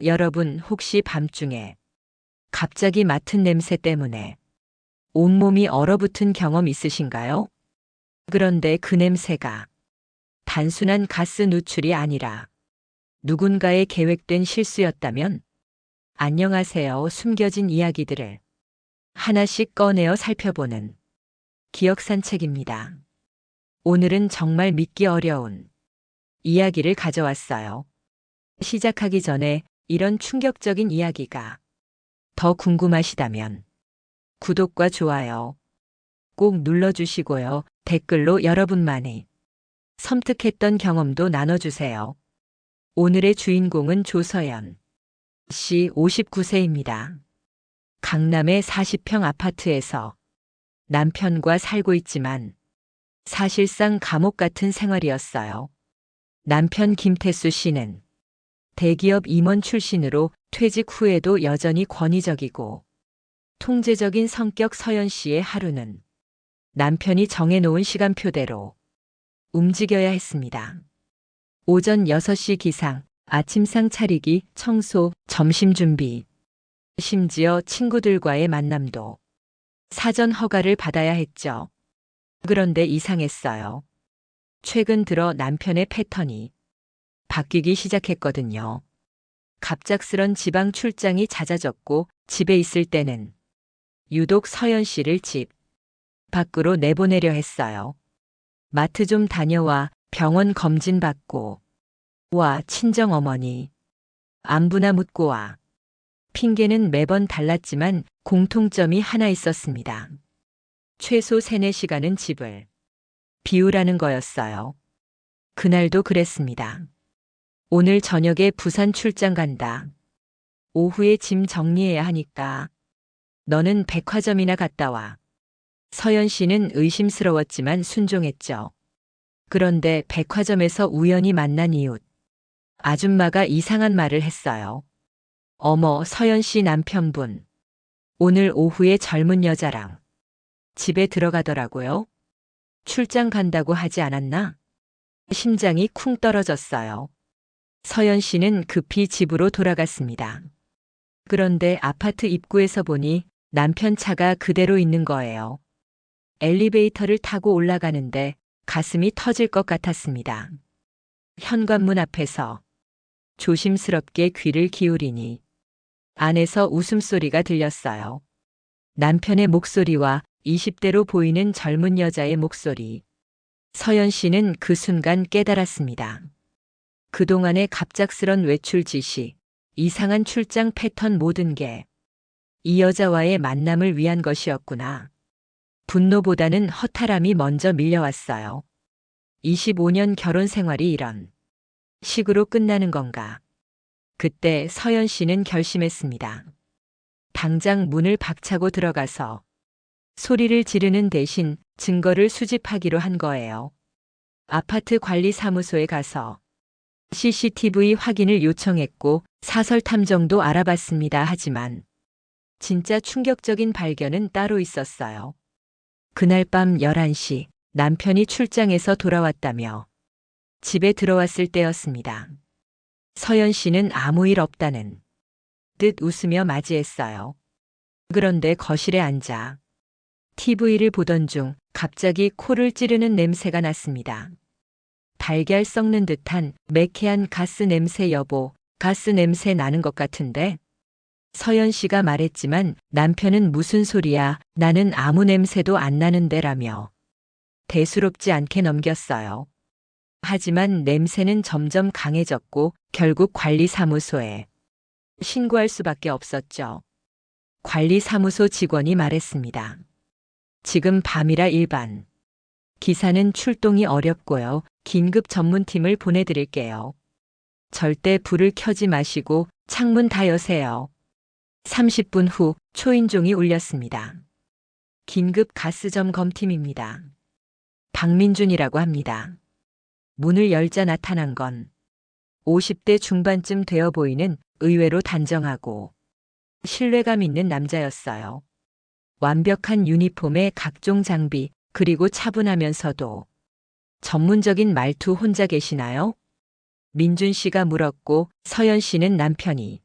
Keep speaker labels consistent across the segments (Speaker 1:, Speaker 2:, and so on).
Speaker 1: 여러분 혹시 밤중에 갑자기 맡은 냄새 때문에 온몸이 얼어붙은 경험 있으신가요? 그런데 그 냄새가 단순한 가스 누출이 아니라 누군가의 계획된 실수였다면? 안녕하세요. 숨겨진 이야기들을 하나씩 꺼내어 살펴보는 기억 산책입니다. 오늘은 정말 믿기 어려운 이야기를 가져왔어요. 시작하기 전에 이런 충격적인 이야기가 더 궁금하시다면 구독과 좋아요 꼭 눌러주시고요. 댓글로 여러분만의 섬뜩했던 경험도 나눠주세요. 오늘의 주인공은 조서연 씨 59세입니다. 강남의 40평 아파트에서 남편과 살고 있지만 사실상 감옥 같은 생활이었어요. 남편 김태수 씨는 대기업 임원 출신으로 퇴직 후에도 여전히 권위적이고 통제적인 성격. 서연 씨의 하루는 남편이 정해놓은 시간표대로 움직여야 했습니다. 오전 6시 기상, 아침상 차리기, 청소, 점심 준비, 심지어 친구들과의 만남도 사전 허가를 받아야 했죠. 그런데 이상했어요. 최근 들어 남편의 패턴이 바뀌기 시작했거든요. 갑작스런 지방 출장이 잦아졌고 집에 있을 때는 유독 서연 씨를 집 밖으로 내보내려 했어요. 마트 좀 다녀와, 병원 검진 받고 와, 친정어머니 안부나 묻고 와. 핑계는 매번 달랐지만 공통점이 하나 있었습니다. 최소 3-4시간은 집을 비우라는 거였어요. 그날도 그랬습니다. 오늘 저녁에 부산 출장 간다. 오후에 짐 정리해야 하니까 너는 백화점이나 갔다 와. 서연 씨는 의심스러웠지만 순종했죠. 그런데 백화점에서 우연히 만난 이웃 아줌마가 이상한 말을 했어요. 어머, 서연 씨 남편분 오늘 오후에 젊은 여자랑 집에 들어가더라고요. 출장 간다고 하지 않았나? 심장이 쿵 떨어졌어요. 서연 씨는 급히 집으로 돌아갔습니다. 그런데 아파트 입구에서 보니 남편 차가 그대로 있는 거예요. 엘리베이터를 타고 올라가는데 가슴이 터질 것 같았습니다. 현관문 앞에서 조심스럽게 귀를 기울이니 안에서 웃음소리가 들렸어요. 남편의 목소리와 20대로 보이는 젊은 여자의 목소리. 서연 씨는 그 순간 깨달았습니다. 그동안의 갑작스런 외출 지시, 이상한 출장 패턴 모든 게 이 여자와의 만남을 위한 것이었구나. 분노보다는 허탈함이 먼저 밀려왔어요. 25년 결혼 생활이 이런 식으로 끝나는 건가? 그때 서연 씨는 결심했습니다. 당장 문을 박차고 들어가서 소리를 지르는 대신 증거를 수집하기로 한 거예요. 아파트 관리사무소에 가서 CCTV 확인을 요청했고 사설 탐정도 알아봤습니다. 하지만 진짜 충격적인 발견은 따로 있었어요. 그날 밤 11시 남편이 출장에서 돌아왔다며 집에 들어왔을 때였습니다. 서연 씨는 아무 일 없다는 듯 웃으며 맞이했어요. 그런데 거실에 앉아 TV를 보던 중 갑자기 코를 찌르는 냄새가 났습니다. 달걀 썩는 듯한 매캐한 가스 냄새. 여보, 가스 냄새 나는 것 같은데? 서연 씨가 말했지만 남편은 무슨 소리야, 나는 아무 냄새도 안 나는데 라며 대수롭지 않게 넘겼어요. 하지만 냄새는 점점 강해졌고 결국 관리사무소에 신고할 수밖에 없었죠. 관리사무소 직원이 말했습니다. 지금 밤이라 일반 기사는 출동이 어렵고요. 긴급 전문팀을 보내드릴게요. 절대 불을 켜지 마시고 창문 다 여세요. 30분 후 초인종이 울렸습니다. 긴급 가스 점검팀입니다. 박민준이라고 합니다. 문을 열자 나타난 건 50대 중반쯤 되어 보이는 의외로 단정하고 신뢰감 있는 남자였어요. 완벽한 유니폼에 각종 장비, 그리고 차분하면서도 전문적인 말투. 혼자 계시나요? 민준 씨가 물었고 서연 씨는 남편이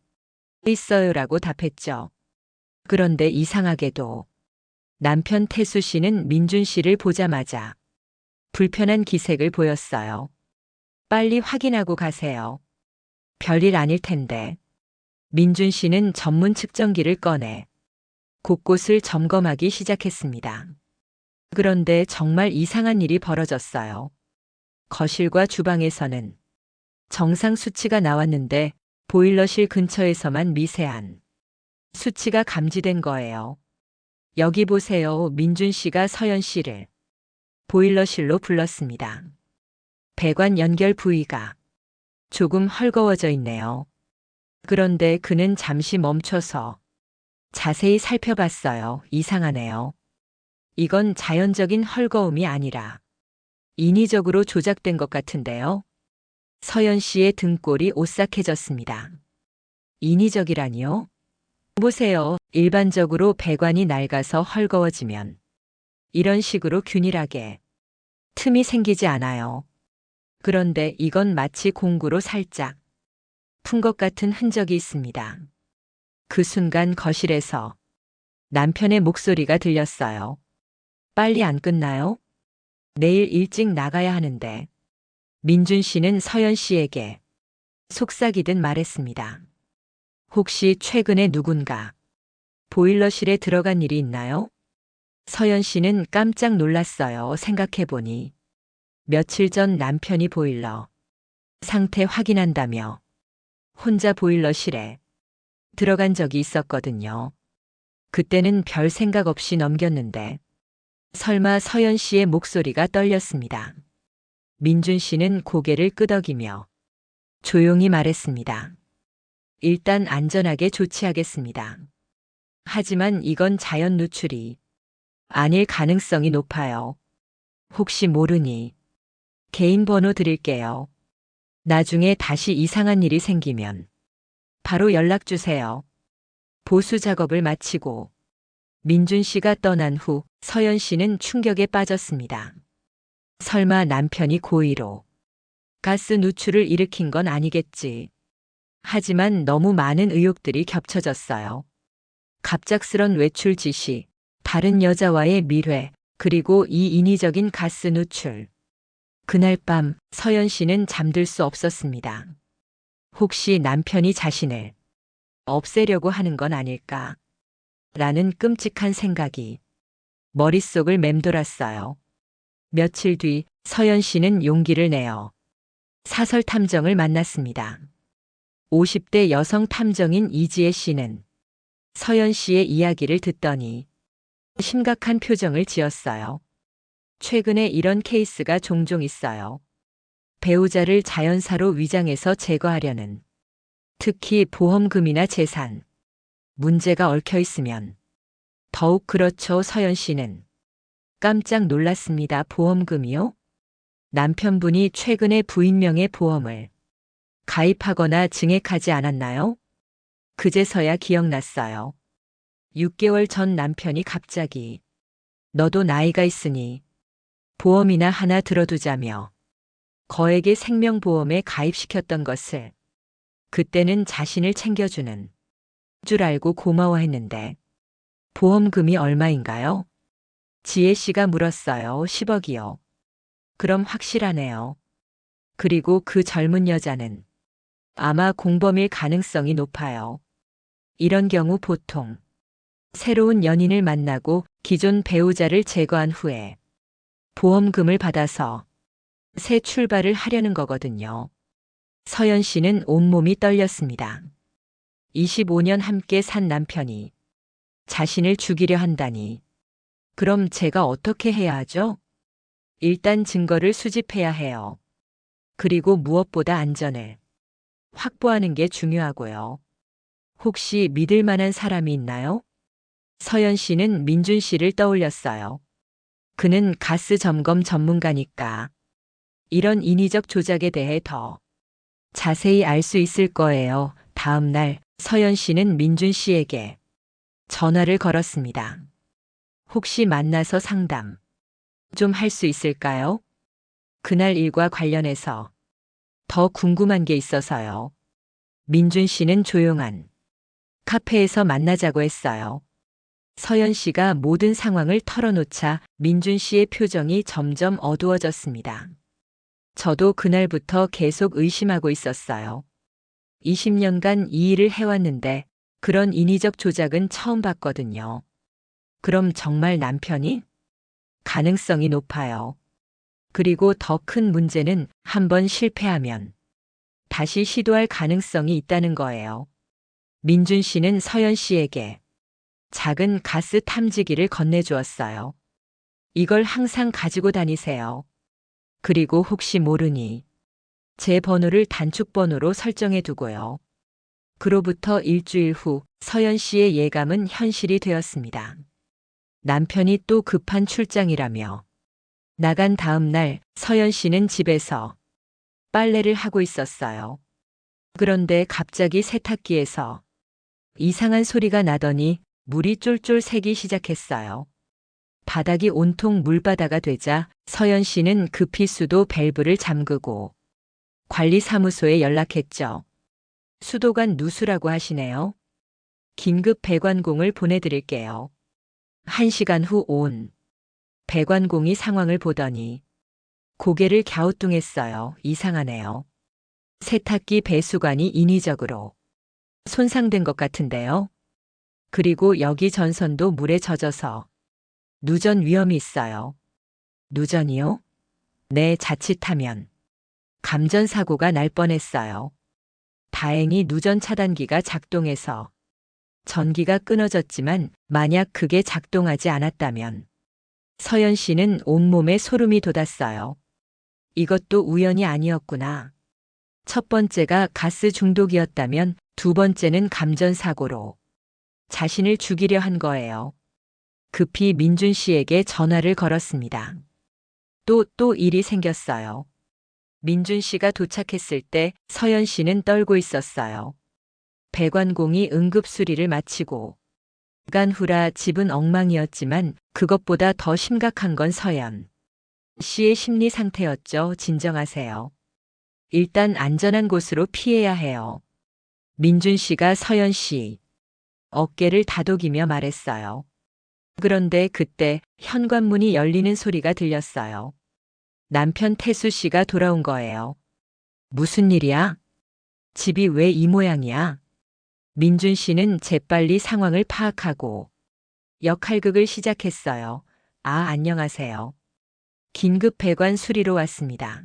Speaker 1: 있어요라고 답했죠. 그런데 이상하게도 남편 태수 씨는 민준 씨를 보자마자 불편한 기색을 보였어요. 빨리 확인하고 가세요. 별일 아닐 텐데. 민준 씨는 전문 측정기를 꺼내 곳곳을 점검하기 시작했습니다. 그런데 정말 이상한 일이 벌어졌어요. 거실과 주방에서는 정상 수치가 나왔는데 보일러실 근처에서만 미세한 수치가 감지된 거예요. 여기 보세요. 민준 씨가 서연 씨를 보일러실로 불렀습니다. 배관 연결 부위가 조금 헐거워져 있네요. 그런데 그는 잠시 멈춰서 자세히 살펴봤어요. 이상하네요. 이건 자연적인 헐거움이 아니라 인위적으로 조작된 것 같은데요. 서연 씨의 등골이 오싹해졌습니다. 인위적이라니요? 보세요. 일반적으로 배관이 낡아서 헐거워지면 이런 식으로 균일하게 틈이 생기지 않아요. 그런데 이건 마치 공구로 살짝 푼 것 같은 흔적이 있습니다. 그 순간 거실에서 남편의 목소리가 들렸어요. 빨리 안 끝나요? 내일 일찍 나가야 하는데. 민준 씨는 서연 씨에게 속삭이듯 말했습니다. 혹시 최근에 누군가 보일러실에 들어간 일이 있나요? 서연 씨는 깜짝 놀랐어요. 생각해보니 며칠 전 남편이 보일러 상태 확인한다며 혼자 보일러실에 들어간 적이 있었거든요. 그때는 별 생각 없이 넘겼는데 설마 서연 씨의 목소리가 떨렸습니다. 민준 씨는 고개를 끄덕이며 조용히 말했습니다. 일단 안전하게 조치하겠습니다. 하지만 이건 자연 누출이 아닐 가능성이 높아요. 혹시 모르니 개인 번호 드릴게요. 나중에 다시 이상한 일이 생기면 바로 연락 주세요. 보수 작업을 마치고 민준 씨가 떠난 후 서연 씨는 충격에 빠졌습니다. 설마 남편이 고의로 가스 누출을 일으킨 건 아니겠지. 하지만 너무 많은 의혹들이 겹쳐졌어요. 갑작스런 외출 지시, 다른 여자와의 밀회, 그리고 이 인위적인 가스 누출. 그날 밤 서연 씨는 잠들 수 없었습니다. 혹시 남편이 자신을 없애려고 하는 건 아닐까? 라는 끔찍한 생각이 머릿속을 맴돌았어요. 며칠 뒤 서연 씨는 용기를 내어 사설 탐정을 만났습니다. 50대 여성 탐정인 이지혜 씨는 서연 씨의 이야기를 듣더니 심각한 표정을 지었어요. 최근에 이런 케이스가 종종 있어요. 배우자를 자연사로 위장해서 제거하려는, 특히 보험금이나 재산, 문제가 얽혀 있으면 더욱 그렇죠. 서연 씨는 깜짝 놀랐습니다. 보험금이요? 남편분이 최근에 부인 명의 보험을 가입하거나 증액하지 않았나요? 그제서야 기억났어요. 6개월 전 남편이 갑자기 너도 나이가 있으니 보험이나 하나 들어두자며 거액의 생명보험에 가입시켰던 것을 그때는 자신을 챙겨주는 줄 알고 고마워했는데 보험금이 얼마인가요? 지혜 씨가 물었어요. 10억이요. 그럼 확실하네요. 그리고 그 젊은 여자는 아마 공범일 가능성이 높아요. 이런 경우 보통 새로운 연인을 만나고 기존 배우자를 제거한 후에 보험금을 받아서 새 출발을 하려는 거거든요. 서연 씨는 온몸이 떨렸습니다. 25년 함께 산 남편이 자신을 죽이려 한다니. 그럼 제가 어떻게 해야 하죠? 일단 증거를 수집해야 해요. 그리고 무엇보다 안전을 확보하는 게 중요하고요. 혹시 믿을 만한 사람이 있나요? 서연 씨는 민준 씨를 떠올렸어요. 그는 가스 점검 전문가니까 이런 인위적 조작에 대해 더 자세히 알 수 있을 거예요. 다음 날 서연 씨는 민준 씨에게 전화를 걸었습니다. 혹시 만나서 상담 좀 할 수 있을까요? 그날 일과 관련해서 더 궁금한 게 있어서요. 민준 씨는 조용한 카페에서 만나자고 했어요. 서연 씨가 모든 상황을 털어놓자 민준 씨의 표정이 점점 어두워졌습니다. 저도 그날부터 계속 의심하고 있었어요. 20년간 이 일을 해왔는데 그런 인위적 조작은 처음 봤거든요. 그럼 정말 남편이? 가능성이 높아요. 그리고 더 큰 문제는 한번 실패하면 다시 시도할 가능성이 있다는 거예요. 민준 씨는 서연 씨에게 작은 가스 탐지기를 건네주었어요. 이걸 항상 가지고 다니세요. 그리고 혹시 모르니 제 번호를 단축번호로 설정해 두고요. 그로부터 일주일 후 서연 씨의 예감은 현실이 되었습니다. 남편이 또 급한 출장이라며 나간 다음 날 서연 씨는 집에서 빨래를 하고 있었어요. 그런데 갑자기 세탁기에서 이상한 소리가 나더니 물이 쫄쫄 새기 시작했어요. 바닥이 온통 물바다가 되자 서연 씨는 급히 수도 밸브를 잠그고 관리사무소에 연락했죠. 수도관 누수라고 하시네요. 긴급 배관공을 보내드릴게요. 1시간 후 온 배관공이 상황을 보더니 고개를 갸우뚱했어요. 이상하네요. 세탁기 배수관이 인위적으로 손상된 것 같은데요. 그리고 여기 전선도 물에 젖어서 누전 위험이 있어요. 누전이요? 네, 자칫하면 감전사고가 날 뻔했어요. 다행히 누전 차단기가 작동해서 전기가 끊어졌지만 만약 그게 작동하지 않았다면 서연 씨는 온몸에 소름이 돋았어요. 이것도 우연이 아니었구나. 첫 번째가 가스 중독이었다면 두 번째는 감전사고로 자신을 죽이려 한 거예요. 급히 민준 씨에게 전화를 걸었습니다. 또 일이 생겼어요. 민준 씨가 도착했을 때 서연 씨는 떨고 있었어요. 배관공이 응급 수리를 마치고 간 후라 집은 엉망이었지만 그것보다 더 심각한 건 서연 씨의 심리 상태였죠. 진정하세요. 일단 안전한 곳으로 피해야 해요. 민준 씨가 서연 씨 어깨를 다독이며 말했어요. 그런데 그때 현관문이 열리는 소리가 들렸어요. 남편 태수 씨가 돌아온 거예요. 무슨 일이야? 집이 왜 이 모양이야? 민준 씨는 재빨리 상황을 파악하고 역할극을 시작했어요. 아, 안녕하세요. 긴급 배관 수리로 왔습니다.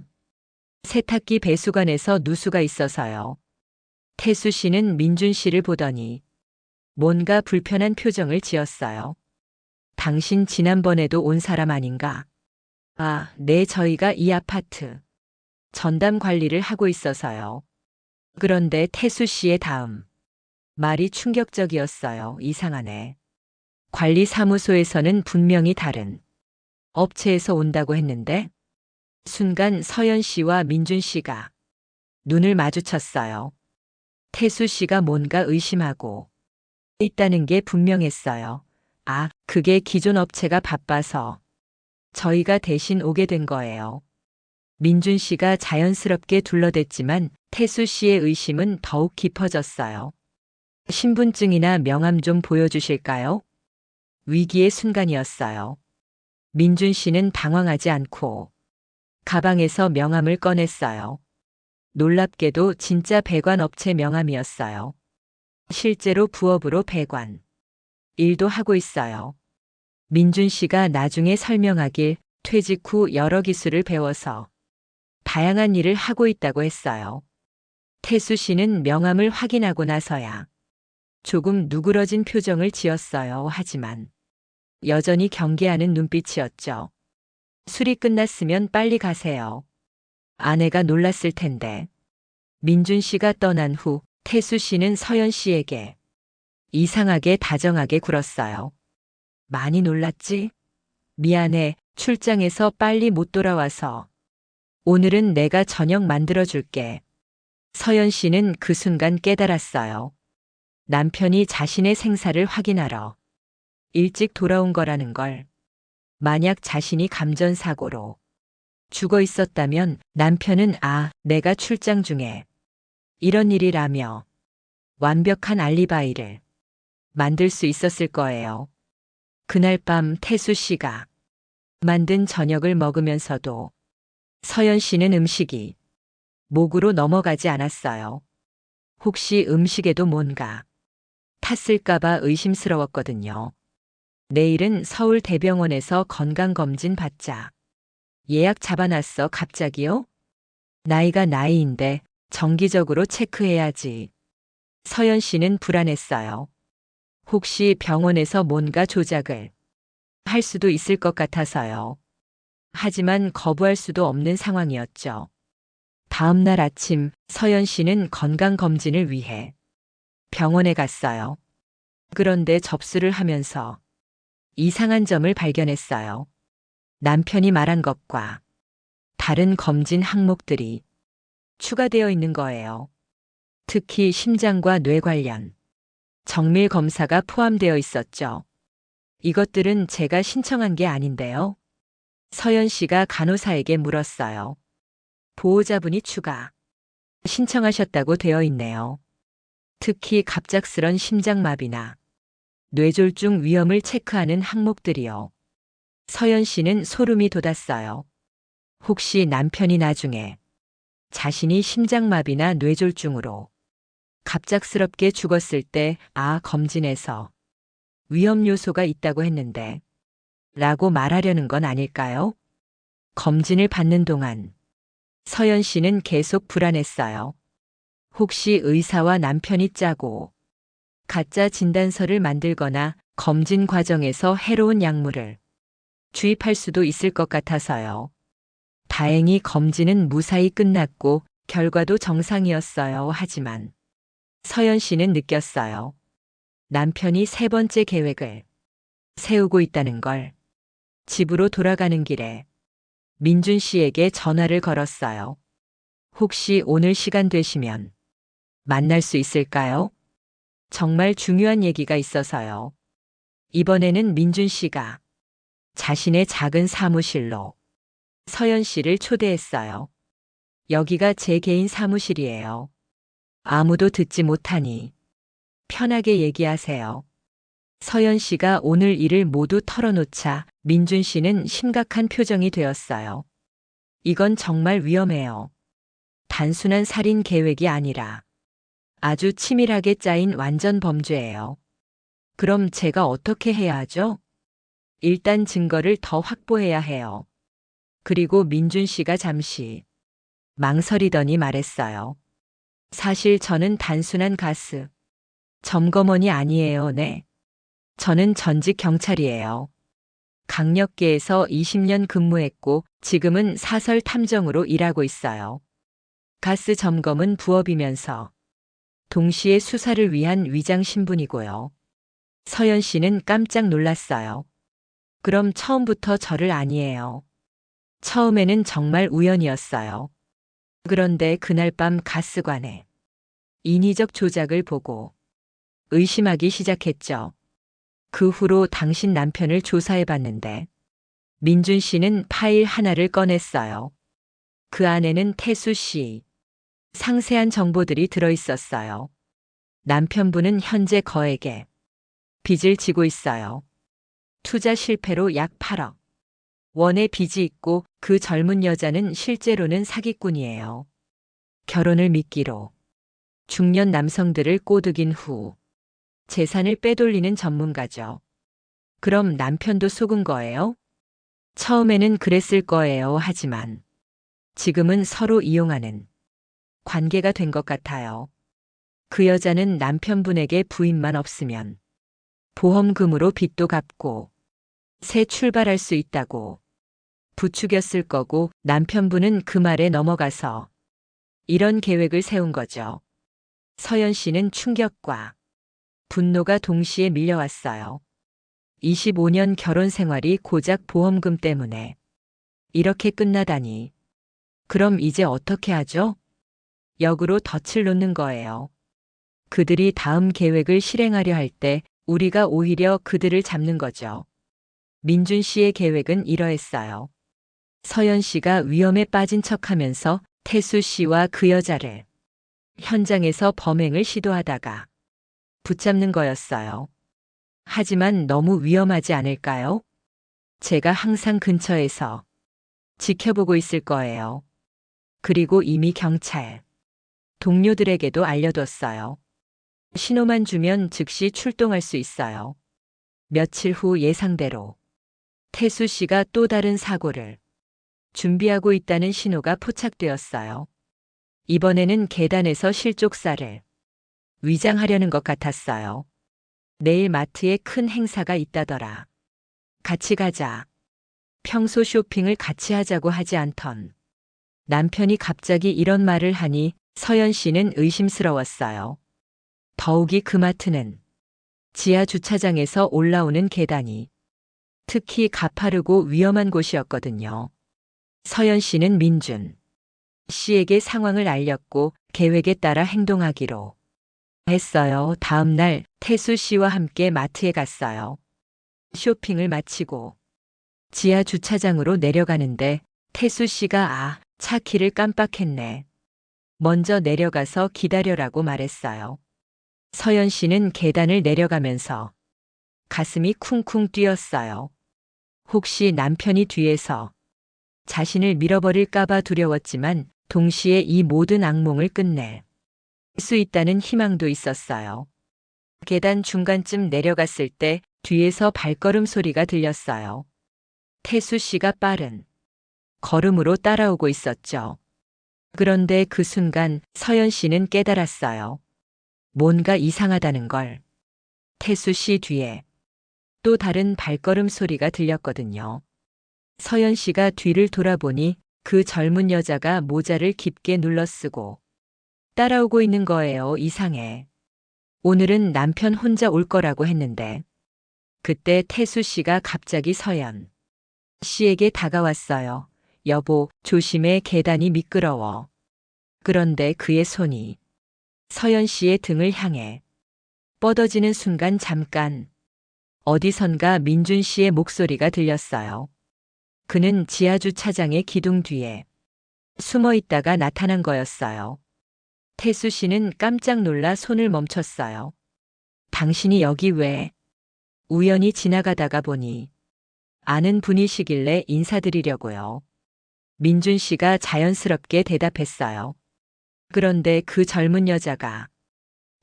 Speaker 1: 세탁기 배수관에서 누수가 있어서요. 태수 씨는 민준 씨를 보더니 뭔가 불편한 표정을 지었어요. 당신 지난번에도 온 사람 아닌가? 아, 네, 저희가 이 아파트 전담 관리를 하고 있어서요. 그런데 태수 씨의 다음 말이 충격적이었어요. 이상하네. 관리사무소에서는 분명히 다른 업체에서 온다고 했는데 순간 서연 씨와 민준 씨가 눈을 마주쳤어요. 태수 씨가 뭔가 의심하고 있다는 게 분명했어요. 아, 그게 기존 업체가 바빠서 저희가 대신 오게 된 거예요. 민준 씨가 자연스럽게 둘러댔지만 태수 씨의 의심은 더욱 깊어졌어요. 신분증이나 명함 좀 보여주실까요? 위기의 순간이었어요. 민준 씨는 당황하지 않고 가방에서 명함을 꺼냈어요. 놀랍게도 진짜 배관업체 명함이었어요. 실제로 부업으로 배관 일도 하고 있어요. 민준 씨가 나중에 설명하길 퇴직 후 여러 기술을 배워서 다양한 일을 하고 있다고 했어요. 태수 씨는 명함을 확인하고 나서야 조금 누그러진 표정을 지었어요. 하지만 여전히 경계하는 눈빛이었죠. 술이 끝났으면 빨리 가세요. 아내가 놀랐을 텐데. 민준 씨가 떠난 후 태수 씨는 서연 씨에게 이상하게 다정하게 굴었어요. 많이 놀랐지? 미안해. 출장에서 빨리 못 돌아와서. 오늘은 내가 저녁 만들어줄게. 서연 씨는 그 순간 깨달았어요. 남편이 자신의 생사를 확인하러 일찍 돌아온 거라는 걸. 만약 자신이 감전사고로 죽어 있었다면 남편은 내가 출장 중에 이런 일이라며 완벽한 알리바이를 만들 수 있었을 거예요. 그날 밤 태수 씨가 만든 저녁을 먹으면서도 서연 씨는 음식이 목으로 넘어가지 않았어요. 혹시 음식에도 뭔가 탔을까봐 의심스러웠거든요. 내일은 서울 대병원에서 건강검진 받자. 예약 잡아놨어, 갑자기요? 나이가 나이인데 정기적으로 체크해야지. 서연 씨는 불안했어요. 혹시 병원에서 뭔가 조작을 할 수도 있을 것 같아서요. 하지만 거부할 수도 없는 상황이었죠. 다음 날 아침 서연 씨는 건강검진을 위해 병원에 갔어요. 그런데 접수를 하면서 이상한 점을 발견했어요. 남편이 말한 것과 다른 검진 항목들이 추가되어 있는 거예요. 특히 심장과 뇌 관련 정밀 검사가 포함되어 있었죠. 이것들은 제가 신청한 게 아닌데요. 서연 씨가 간호사에게 물었어요. 보호자분이 추가 신청하셨다고 되어 있네요. 특히 갑작스런 심장마비나 뇌졸중 위험을 체크하는 항목들이요. 서연 씨는 소름이 돋았어요. 혹시 남편이 나중에 자신이 심장마비나 뇌졸중으로 갑작스럽게 죽었을 때 검진에서 위험 요소가 있다고 했는데 라고 말하려는 건 아닐까요? 검진을 받는 동안 서연 씨는 계속 불안했어요. 혹시 의사와 남편이 짜고 가짜 진단서를 만들거나 검진 과정에서 해로운 약물을 주입할 수도 있을 것 같아서요. 다행히 검진은 무사히 끝났고 결과도 정상이었어요. 하지만 서연 씨는 느꼈어요. 남편이 세 번째 계획을 세우고 있다는 걸. 집으로 돌아가는 길에 민준 씨에게 전화를 걸었어요. 혹시 오늘 시간 되시면 만날 수 있을까요? 정말 중요한 얘기가 있어서요. 이번에는 민준 씨가 자신의 작은 사무실로 서연 씨를 초대했어요. 여기가 제 개인 사무실이에요. 아무도 듣지 못하니 편하게 얘기하세요. 서연 씨가 오늘 일을 모두 털어놓자 민준 씨는 심각한 표정이 되었어요. 이건 정말 위험해요. 단순한 살인 계획이 아니라 아주 치밀하게 짜인 완전 범죄예요. 그럼 제가 어떻게 해야 하죠? 일단 증거를 더 확보해야 해요. 그리고 민준 씨가 잠시 망설이더니 말했어요. 사실 저는 단순한 가스 점검원이 아니에요. 네. 저는 전직 경찰이에요. 강력계에서 20년 근무했고 지금은 사설 탐정으로 일하고 있어요. 가스 점검은 부업이면서 동시에 수사를 위한 위장 신분이고요. 서연 씨는 깜짝 놀랐어요. 그럼 처음부터 저를 아니에요. 처음에는 정말 우연이었어요. 그런데 그날 밤 가스관에 인위적 조작을 보고 의심하기 시작했죠. 그 후로 당신 남편을 조사해 봤는데 민준 씨는 파일 하나를 꺼냈어요. 그 안에는 태수 씨 상세한 정보들이 들어 있었어요. 남편분은 현재 거액의 빚을 지고 있어요. 투자 실패로 약 8억 원의 빚이 있고 그 젊은 여자는 실제로는 사기꾼이에요. 결혼을 미끼로 중년 남성들을 꼬드긴 후 재산을 빼돌리는 전문가죠. 그럼 남편도 속은 거예요? 처음에는 그랬을 거예요. 하지만 지금은 서로 이용하는 관계가 된 것 같아요. 그 여자는 남편분에게 부인만 없으면 보험금으로 빚도 갚고 새 출발할 수 있다고 부추겼을 거고 남편분은 그 말에 넘어가서 이런 계획을 세운 거죠. 서연 씨는 충격과 분노가 동시에 밀려왔어요. 25년 결혼 생활이 고작 보험금 때문에 이렇게 끝나다니. 그럼 이제 어떻게 하죠? 역으로 덫을 놓는 거예요. 그들이 다음 계획을 실행하려 할 때 우리가 오히려 그들을 잡는 거죠. 민준 씨의 계획은 이러했어요. 서연 씨가 위험에 빠진 척하면서 태수 씨와 그 여자를 현장에서 범행을 시도하다가 붙잡는 거였어요. 하지만 너무 위험하지 않을까요? 제가 항상 근처에서 지켜보고 있을 거예요. 그리고 이미 경찰, 동료들에게도 알려뒀어요. 신호만 주면 즉시 출동할 수 있어요. 며칠 후 예상대로 태수 씨가 또 다른 사고를 준비하고 있다는 신호가 포착되었어요. 이번에는 계단에서 실족사를 위장하려는 것 같았어요. 내일 마트에 큰 행사가 있다더라. 같이 가자. 평소 쇼핑을 같이 하자고 하지 않던 남편이 갑자기 이런 말을 하니 서연 씨는 의심스러웠어요. 더욱이 그 마트는 지하 주차장에서 올라오는 계단이 특히 가파르고 위험한 곳이었거든요. 서연 씨는 민준 씨에게 상황을 알렸고 계획에 따라 행동하기로 했어요. 다음 날 태수 씨와 함께 마트에 갔어요. 쇼핑을 마치고 지하 주차장으로 내려가는데 태수 씨가 차 키를 깜빡했네. 먼저 내려가서 기다려라고 말했어요. 서연 씨는 계단을 내려가면서 가슴이 쿵쿵 뛰었어요. 혹시 남편이 뒤에서 자신을 밀어버릴까봐 두려웠지만 동시에 이 모든 악몽을 끝낼 수 있다는 희망도 있었어요. 계단 중간쯤 내려갔을 때 뒤에서 발걸음 소리가 들렸어요. 태수 씨가 빠른 걸음으로 따라오고 있었죠. 그런데 그 순간 서연 씨는 깨달았어요. 뭔가 이상하다는 걸. 태수 씨 뒤에 또 다른 발걸음 소리가 들렸거든요. 서연 씨가 뒤를 돌아보니 그 젊은 여자가 모자를 깊게 눌러쓰고 따라오고 있는 거예요. 이상해. 오늘은 남편 혼자 올 거라고 했는데. 그때 태수 씨가 갑자기 서연 씨에게 다가왔어요. 여보, 조심해. 계단이 미끄러워. 그런데 그의 손이 서연 씨의 등을 향해 뻗어지는 순간 잠깐 어디선가 민준 씨의 목소리가 들렸어요. 그는 지하주차장의 기둥 뒤에 숨어 있다가 나타난 거였어요. 태수 씨는 깜짝 놀라 손을 멈췄어요. 당신이 여기 왜? 우연히 지나가다가 보니 아는 분이시길래 인사드리려고요. 민준 씨가 자연스럽게 대답했어요. 그런데 그 젊은 여자가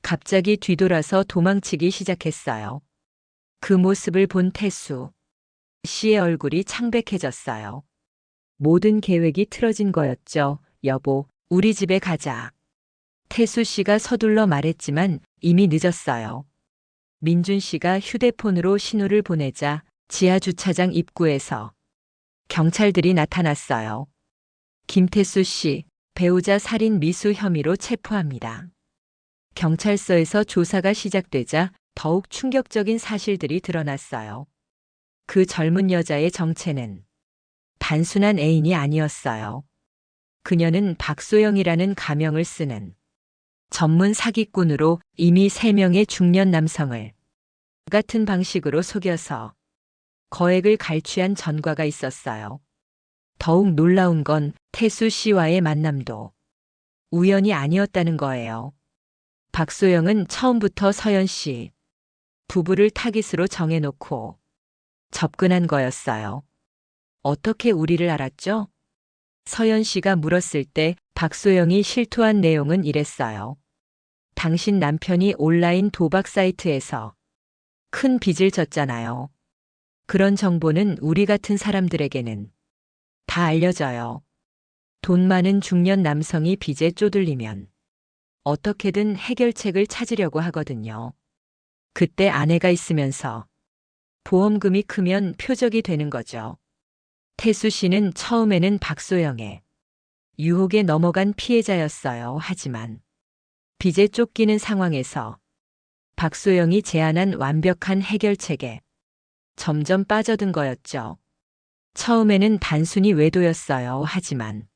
Speaker 1: 갑자기 뒤돌아서 도망치기 시작했어요. 그 모습을 본 태수 씨의 얼굴이 창백해졌어요. 모든 계획이 틀어진 거였죠. 여보, 우리 집에 가자. 태수 씨가 서둘러 말했지만 이미 늦었어요. 민준 씨가 휴대폰으로 신호를 보내자 지하 주차장 입구에서 경찰들이 나타났어요. 김태수 씨, 배우자 살인 미수 혐의로 체포합니다. 경찰서에서 조사가 시작되자 더욱 충격적인 사실들이 드러났어요. 그 젊은 여자의 정체는 단순한 애인이 아니었어요. 그녀는 박소영이라는 가명을 쓰는 전문 사기꾼으로 이미 3명의 중년 남성을 같은 방식으로 속여서 거액을 갈취한 전과가 있었어요. 더욱 놀라운 건 태수 씨와의 만남도 우연이 아니었다는 거예요. 박소영은 처음부터 서연 씨 부부를 타깃으로 정해놓고 접근한 거였어요. 어떻게 우리를 알았죠? 서연 씨가 물었을 때 박소영이 실토한 내용은 이랬어요. 당신 남편이 온라인 도박 사이트에서 큰 빚을 졌잖아요. 그런 정보는 우리 같은 사람들에게는 다 알려져요. 돈 많은 중년 남성이 빚에 쪼들리면 어떻게든 해결책을 찾으려고 하거든요. 그때 아내가 있으면서 보험금이 크면 표적이 되는 거죠. 태수 씨는 처음에는 박소영의 유혹에 넘어간 피해자였어요. 하지만 빚에 쫓기는 상황에서 박소영이 제안한 완벽한 해결책에 점점 빠져든 거였죠. 처음에는 단순히 외도였어요. 하지만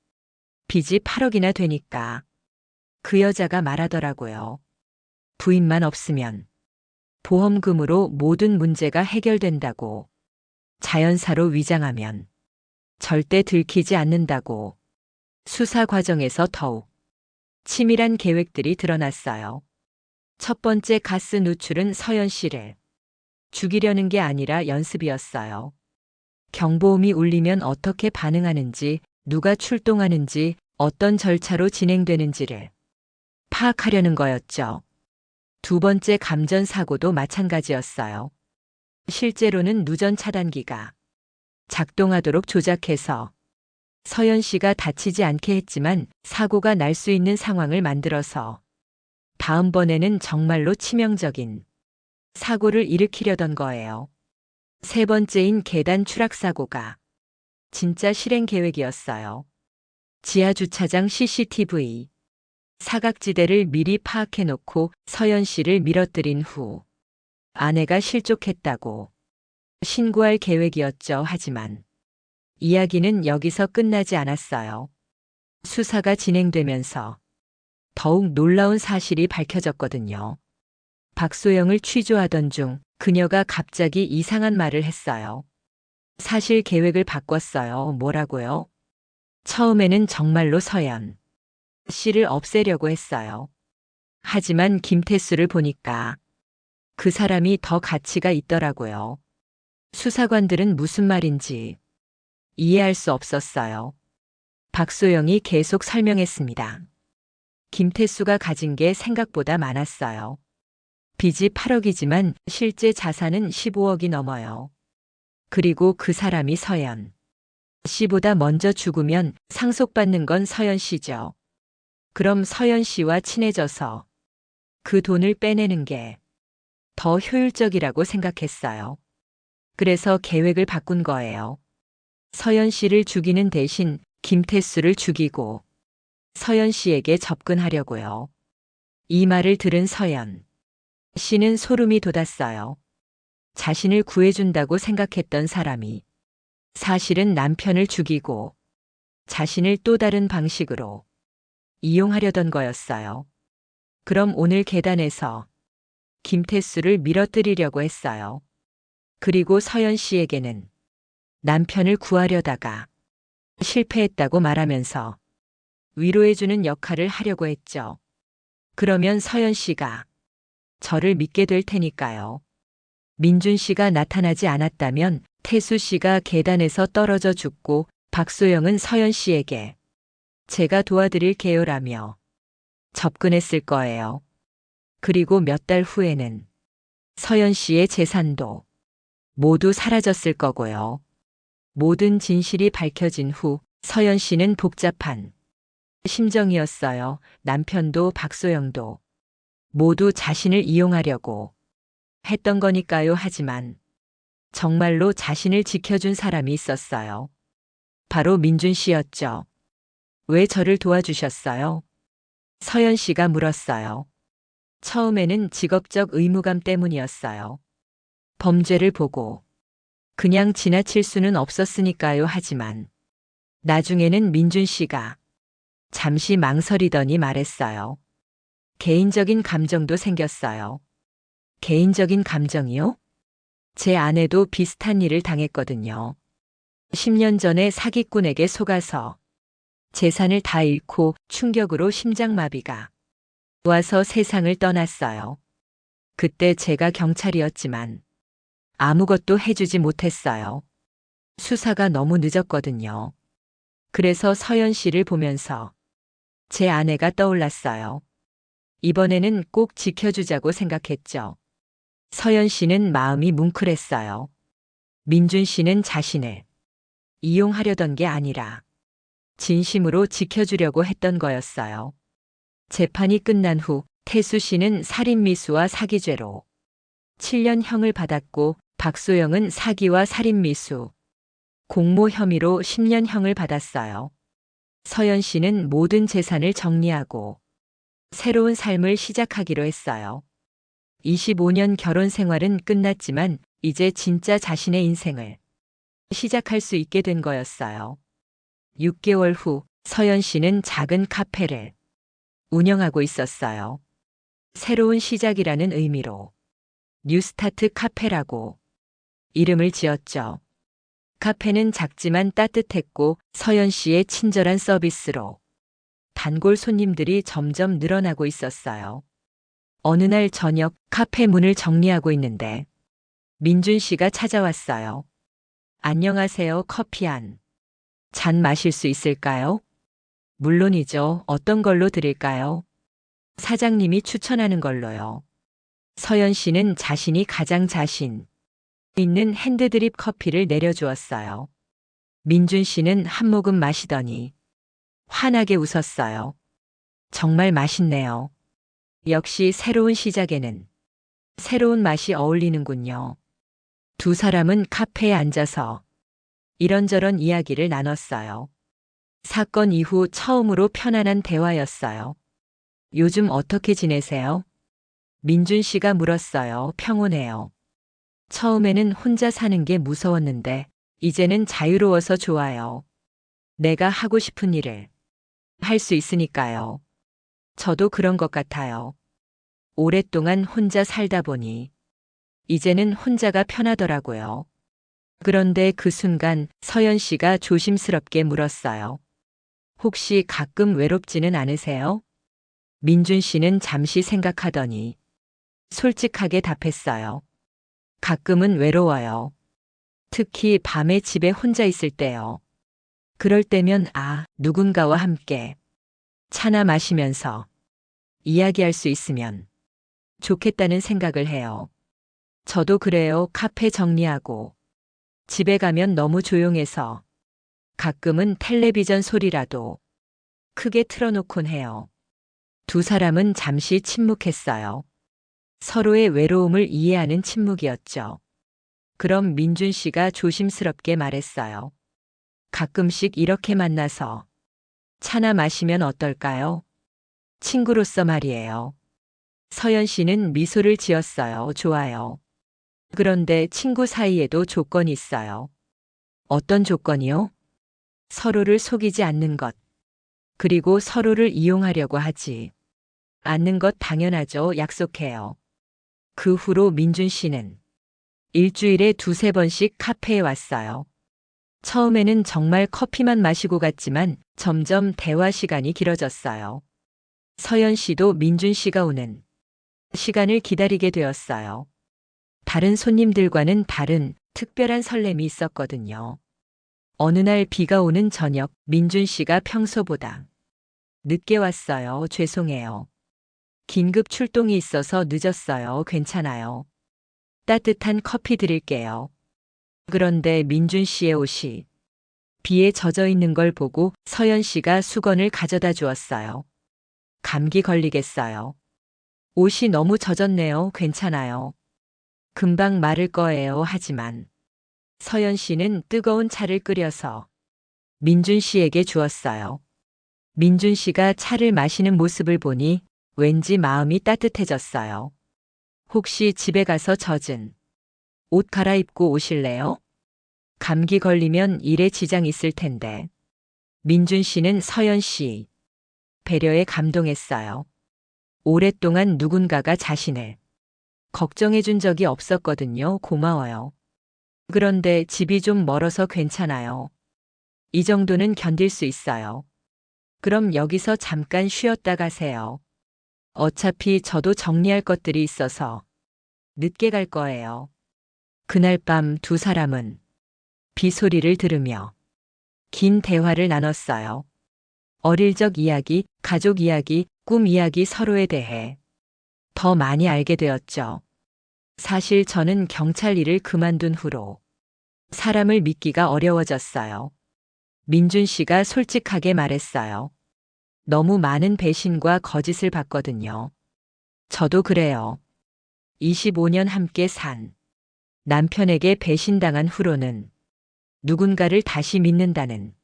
Speaker 1: 빚이 8억이나 되니까 그 여자가 말하더라고요. 부인만 없으면 보험금으로 모든 문제가 해결된다고. 자연사로 위장하면 절대 들키지 않는다고. 수사 과정에서 더욱 치밀한 계획들이 드러났어요. 첫 번째 가스 누출은 서연 씨를 죽이려는 게 아니라 연습이었어요. 경보음이 울리면 어떻게 반응하는지, 누가 출동하는지, 어떤 절차로 진행되는지를 파악하려는 거였죠. 두 번째 감전 사고도 마찬가지였어요. 실제로는 누전 차단기가 작동하도록 조작해서 서연 씨가 다치지 않게 했지만 사고가 날 수 있는 상황을 만들어서 다음번에는 정말로 치명적인 사고를 일으키려던 거예요. 세 번째인 계단 추락 사고가 진짜 실행 계획이었어요. 지하 주차장 CCTV 사각지대를 미리 파악해 놓고 서연 씨를 밀어뜨린 후 아내가 실족했다고 신고할 계획이었죠. 하지만 이야기는 여기서 끝나지 않았어요. 수사가 진행되면서 더욱 놀라운 사실이 밝혀졌거든요. 박소영을 취조하던 중 그녀가 갑자기 이상한 말을 했어요. 사실 계획을 바꿨어요. 뭐라고요? 처음에는 정말로 서연 씨를 없애려고 했어요. 하지만 김태수를 보니까 그 사람이 더 가치가 있더라고요. 수사관들은 무슨 말인지 이해할 수 없었어요. 박소영이 계속 설명했습니다. 김태수가 가진 게 생각보다 많았어요. 빚이 8억이지만 실제 자산은 15억이 넘어요. 그리고 그 사람이 서연 씨보다 먼저 죽으면 상속받는 건 서연 씨죠. 그럼 서연 씨와 친해져서 그 돈을 빼내는 게 더 효율적이라고 생각했어요. 그래서 계획을 바꾼 거예요. 서연 씨를 죽이는 대신 김태수를 죽이고 서연 씨에게 접근하려고요. 이 말을 들은 서연 씨는 소름이 돋았어요. 자신을 구해준다고 생각했던 사람이 사실은 남편을 죽이고 자신을 또 다른 방식으로 이용하려던 거였어요. 그럼 오늘 계단에서 김태수를 밀어뜨리려고 했어요. 그리고 서연 씨에게는 남편을 구하려다가 실패했다고 말하면서 위로해주는 역할을 하려고 했죠. 그러면 서연 씨가 저를 믿게 될 테니까요. 민준 씨가 나타나지 않았다면 태수 씨가 계단에서 떨어져 죽고 박소영은 서연 씨에게 제가 도와드릴게요라며 접근했을 거예요. 그리고 몇 달 후에는 서연 씨의 재산도 모두 사라졌을 거고요. 모든 진실이 밝혀진 후 서연 씨는 복잡한 심정이었어요. 남편도 박소영도 모두 자신을 이용하려고 했던 거니까요. 하지만 정말로 자신을 지켜준 사람이 있었어요. 바로 민준 씨였죠. 왜 저를 도와주셨어요? 서연 씨가 물었어요. 처음에는 직업적 의무감 때문이었어요. 범죄를 보고 그냥 지나칠 수는 없었으니까요. 하지만 나중에는 민준 씨가 잠시 망설이더니 말했어요. 개인적인 감정도 생겼어요. 개인적인 감정이요? 제 아내도 비슷한 일을 당했거든요. 10년 전에 사기꾼에게 속아서 재산을 다 잃고 충격으로 심장마비가 와서 세상을 떠났어요. 그때 제가 경찰이었지만 아무것도 해주지 못했어요. 수사가 너무 늦었거든요. 그래서 서연 씨를 보면서 제 아내가 떠올랐어요. 이번에는 꼭 지켜주자고 생각했죠. 서연 씨는 마음이 뭉클했어요. 민준 씨는 자신을 이용하려던 게 아니라 진심으로 지켜주려고 했던 거였어요. 재판이 끝난 후 태수 씨는 살인미수와 사기죄로 7년형을 받았고 박소영은 사기와 살인미수, 공모 혐의로 10년형을 받았어요. 서연 씨는 모든 재산을 정리하고 새로운 삶을 시작하기로 했어요. 25년 결혼 생활은 끝났지만 이제 진짜 자신의 인생을 시작할 수 있게 된 거였어요. 6개월 후 서연 씨는 작은 카페를 운영하고 있었어요. 새로운 시작이라는 의미로 뉴스타트 카페라고 이름을 지었죠. 카페는 작지만 따뜻했고 서연 씨의 친절한 서비스로 단골 손님들이 점점 늘어나고 있었어요. 어느 날 저녁 카페 문을 정리하고 있는데 민준 씨가 찾아왔어요. 안녕하세요. 커피 한 잔 마실 수 있을까요? 물론이죠. 어떤 걸로 드릴까요? 사장님이 추천하는 걸로요. 서연 씨는 자신이 가장 자신 있는 핸드드립 커피를 내려주었어요. 민준 씨는 한 모금 마시더니 환하게 웃었어요. 정말 맛있네요. 역시 새로운 시작에는 새로운 맛이 어울리는군요. 두 사람은 카페에 앉아서 이런저런 이야기를 나눴어요. 사건 이후 처음으로 편안한 대화였어요. 요즘 어떻게 지내세요? 민준 씨가 물었어요. 평온해요. 처음에는 혼자 사는 게 무서웠는데 이제는 자유로워서 좋아요. 내가 하고 싶은 일을 할 수 있으니까요. 저도 그런 것 같아요. 오랫동안 혼자 살다 보니 이제는 혼자가 편하더라고요. 그런데 그 순간 서연 씨가 조심스럽게 물었어요. 혹시 가끔 외롭지는 않으세요? 민준 씨는 잠시 생각하더니 솔직하게 답했어요. 가끔은 외로워요. 특히 밤에 집에 혼자 있을 때요. 그럴 때면 누군가와 함께 차나 마시면서 이야기할 수 있으면 좋겠다는 생각을 해요. 저도 그래요. 카페 정리하고 집에 가면 너무 조용해서 가끔은 텔레비전 소리라도 크게 틀어놓곤 해요. 두 사람은 잠시 침묵했어요. 서로의 외로움을 이해하는 침묵이었죠. 그럼 민준 씨가 조심스럽게 말했어요. 가끔씩 이렇게 만나서 차나 마시면 어떨까요? 친구로서 말이에요. 서연 씨는 미소를 지었어요. 좋아요. 그런데 친구 사이에도 조건이 있어요. 어떤 조건이요? 서로를 속이지 않는 것. 그리고 서로를 이용하려고 하지 않는 것 당연하죠. 약속해요. 그 후로 민준 씨는 일주일에 두세 번씩 카페에 왔어요. 처음에는 정말 커피만 마시고 갔지만 점점 대화 시간이 길어졌어요. 서연 씨도 민준 씨가 오는 시간을 기다리게 되었어요. 다른 손님들과는 다른 특별한 설렘이 있었거든요. 어느 날 비가 오는 저녁, 민준 씨가 평소보다 늦게 왔어요. 죄송해요. 긴급 출동이 있어서 늦었어요. 괜찮아요. 따뜻한 커피 드릴게요. 그런데 민준 씨의 옷이 비에 젖어 있는 걸 보고 서연 씨가 수건을 가져다 주었어요. 감기 걸리겠어요. 옷이 너무 젖었네요. 괜찮아요. 금방 마를 거예요. 하지만 서연 씨는 뜨거운 차를 끓여서 민준 씨에게 주었어요. 민준 씨가 차를 마시는 모습을 보니 왠지 마음이 따뜻해졌어요. 혹시 집에 가서 젖은 옷 갈아입고 오실래요? 감기 걸리면 일에 지장 있을 텐데. 민준 씨는 서연 씨 배려에 감동했어요. 오랫동안 누군가가 자신을 걱정해 준 적이 없었거든요. 고마워요. 그런데 집이 좀 멀어서 괜찮아요. 이 정도는 견딜 수 있어요. 그럼 여기서 잠깐 쉬었다 가세요. 어차피 저도 정리할 것들이 있어서 늦게 갈 거예요. 그날 밤 두 사람은 비 소리를 들으며 긴 대화를 나눴어요. 어릴 적 이야기, 가족 이야기, 꿈 이야기 서로에 대해 더 많이 알게 되었죠. 사실 저는 경찰 일을 그만둔 후로 사람을 믿기가 어려워졌어요. 민준 씨가 솔직하게 말했어요. 너무 많은 배신과 거짓을 봤거든요. 저도 그래요. 25년 함께 산 남편에게 배신당한 후로는 누군가를 다시 믿는다는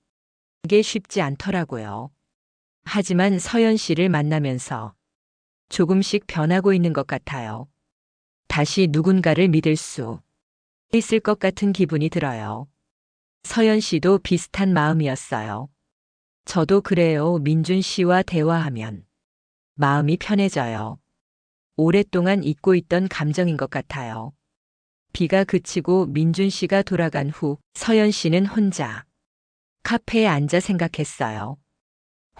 Speaker 1: 게 쉽지 않더라고요. 하지만 서연 씨를 만나면서 조금씩 변하고 있는 것 같아요. 다시 누군가를 믿을 수 있을 것 같은 기분이 들어요. 서연 씨도 비슷한 마음이었어요. 저도 그래요. 민준 씨와 대화하면 마음이 편해져요. 오랫동안 잊고 있던 감정인 것 같아요. 비가 그치고 민준 씨가 돌아간 후 서연 씨는 혼자 카페에 앉아 생각했어요.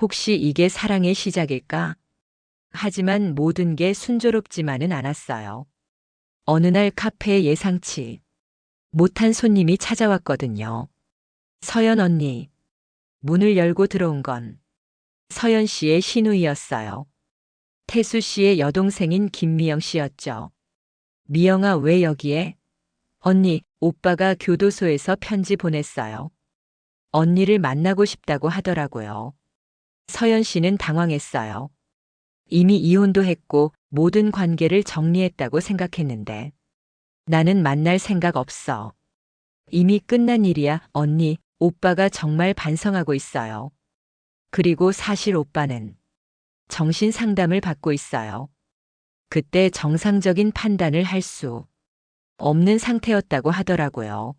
Speaker 1: 혹시 이게 사랑의 시작일까? 하지만 모든 게 순조롭지만은 않았어요. 어느 날 카페에 예상치 못한 손님이 찾아왔거든요. 서연 언니. 문을 열고 들어온 건 서연 씨의 시누이였어요. 태수 씨의 여동생인 김미영 씨였죠. 미영아, 왜 여기에? 언니, 오빠가 교도소에서 편지 보냈어요. 언니를 만나고 싶다고 하더라고요. 서연 씨는 당황했어요. 이미 이혼도 했고 모든 관계를 정리했다고 생각했는데 나는 만날 생각 없어. 이미 끝난 일이야, 언니. 오빠가 정말 반성하고 있어요. 그리고 사실 오빠는 정신 상담을 받고 있어요. 그때 정상적인 판단을 할 수 없는 상태였다고 하더라고요.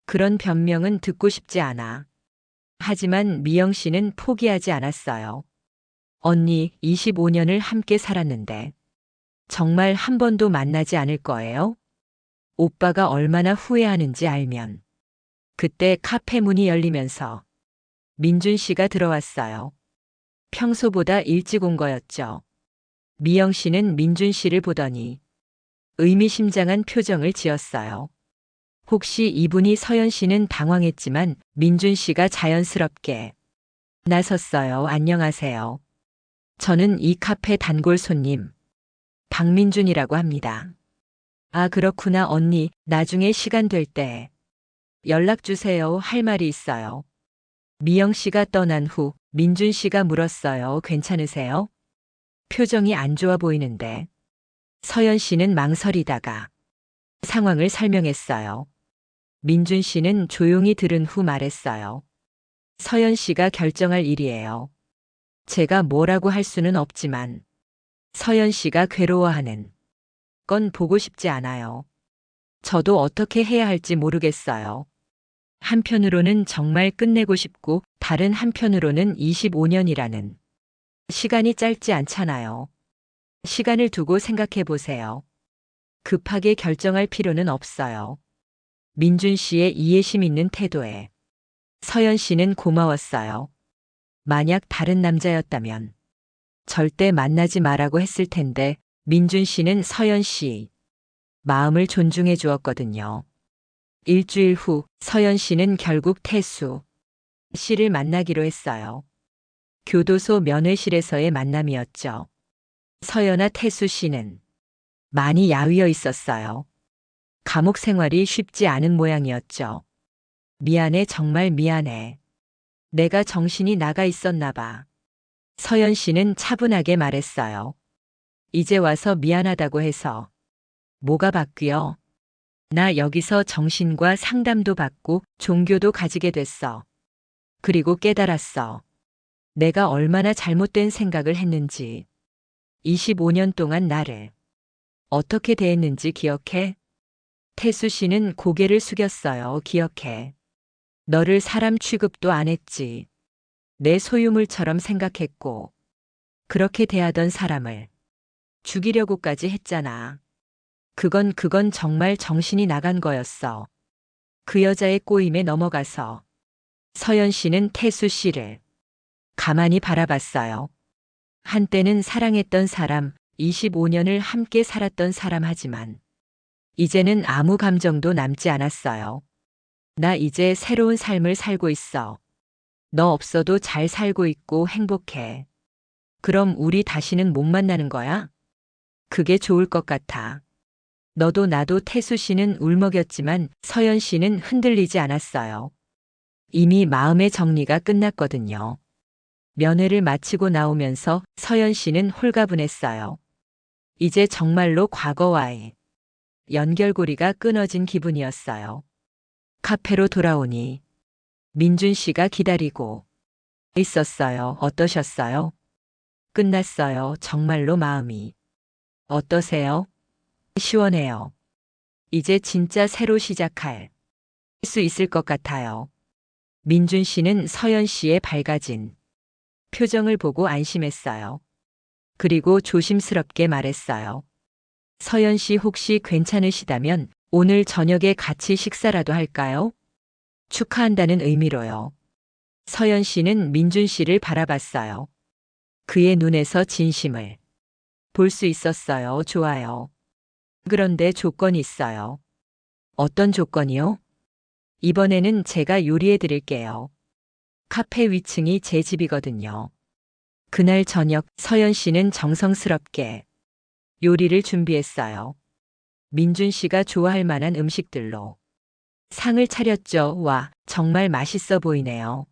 Speaker 1: 그런 변명은 듣고 싶지 않아. 하지만 미영 씨는 포기하지 않았어요. 언니, 25년을 함께 살았는데 정말 한 번도 만나지 않을 거예요? 오빠가 얼마나 후회하는지 알면. 그때 카페 문이 열리면서 민준 씨가 들어왔어요. 평소보다 일찍 온 거였죠. 미영 씨는 민준 씨를 보더니 의미심장한 표정을 지었어요. 혹시 이분이? 서연 씨는 당황했지만 민준 씨가 자연스럽게 나섰어요. 안녕하세요. 저는 이 카페 단골 손님 박민준이라고 합니다. 아, 그렇구나. 언니, 나중에 시간 될 때 연락 주세요. 할 말이 있어요. 미영 씨가 떠난 후 민준 씨가 물었어요. 괜찮으세요? 표정이 안 좋아 보이는데. 서연 씨는 망설이다가 상황을 설명했어요. 민준 씨는 조용히 들은 후 말했어요. 서연 씨가 결정할 일이에요. 제가 뭐라고 할 수는 없지만 서연 씨가 괴로워하는 건 보고 싶지 않아요. 저도 어떻게 해야 할지 모르겠어요. 한편으로는 정말 끝내고 싶고 다른 한편으로는 25년이라는 시간이 짧지 않잖아요. 시간을 두고 생각해 보세요. 급하게 결정할 필요는 없어요. 민준 씨의 이해심 있는 태도에 서연 씨는 고마웠어요. 만약 다른 남자였다면 절대 만나지 말라고 했을 텐데 민준 씨는 서연 씨 마음을 존중해 주었거든요. 일주일 후 서연 씨는 결국 태수 씨를 만나기로 했어요. 교도소 면회실에서의 만남이었죠. 서연아, 태수 씨는 많이 야위어 있었어요. 감옥 생활이 쉽지 않은 모양이었죠. 미안해, 정말 미안해. 내가 정신이 나가 있었나 봐. 서연 씨는 차분하게 말했어요. 이제 와서 미안하다고 해서 뭐가 바뀌어? 나 여기서 정신과 상담도 받고 종교도 가지게 됐어. 그리고 깨달았어. 내가 얼마나 잘못된 생각을 했는지. 25년 동안 나를 어떻게 대했는지 기억해? 태수 씨는 고개를 숙였어요. 기억해. 너를 사람 취급도 안 했지. 내 소유물처럼 생각했고, 그렇게 대하던 사람을 죽이려고까지 했잖아. 그건 정말 정신이 나간 거였어. 그 여자의 꼬임에 넘어가서 서연 씨는 태수 씨를 가만히 바라봤어요. 한때는 사랑했던 사람, 25년을 함께 살았던 사람 하지만 이제는 아무 감정도 남지 않았어요. 나 이제 새로운 삶을 살고 있어. 너 없어도 잘 살고 있고 행복해. 그럼 우리 다시는 못 만나는 거야? 그게 좋을 것 같아. 너도 나도. 태수 씨는 울먹였지만 서연 씨는 흔들리지 않았어요. 이미 마음의 정리가 끝났거든요. 면회를 마치고 나오면서 서연 씨는 홀가분했어요. 이제 정말로 과거와의 연결고리가 끊어진 기분이었어요. 카페로 돌아오니 민준 씨가 기다리고 있었어요. 어떠셨어요? 끝났어요. 정말로 마음이. 어떠세요? 시원해요. 이제 진짜 새로 시작할 수 있을 것 같아요. 민준 씨는 서연 씨의 밝아진 표정을 보고 안심했어요. 그리고 조심스럽게 말했어요. 서연 씨, 혹시 괜찮으시다면 오늘 저녁에 같이 식사라도 할까요? 축하한다는 의미로요. 서연 씨는 민준 씨를 바라봤어요. 그의 눈에서 진심을 볼 수 있었어요. 좋아요. 그런데 조건이 있어요. 어떤 조건이요? 이번에는 제가 요리해 드릴게요. 카페 위층이 제 집이거든요. 그날 저녁 서연 씨는 정성스럽게 요리를 준비했어요. 민준 씨가 좋아할 만한 음식들로 상을 차렸죠. 와, 정말 맛있어 보이네요.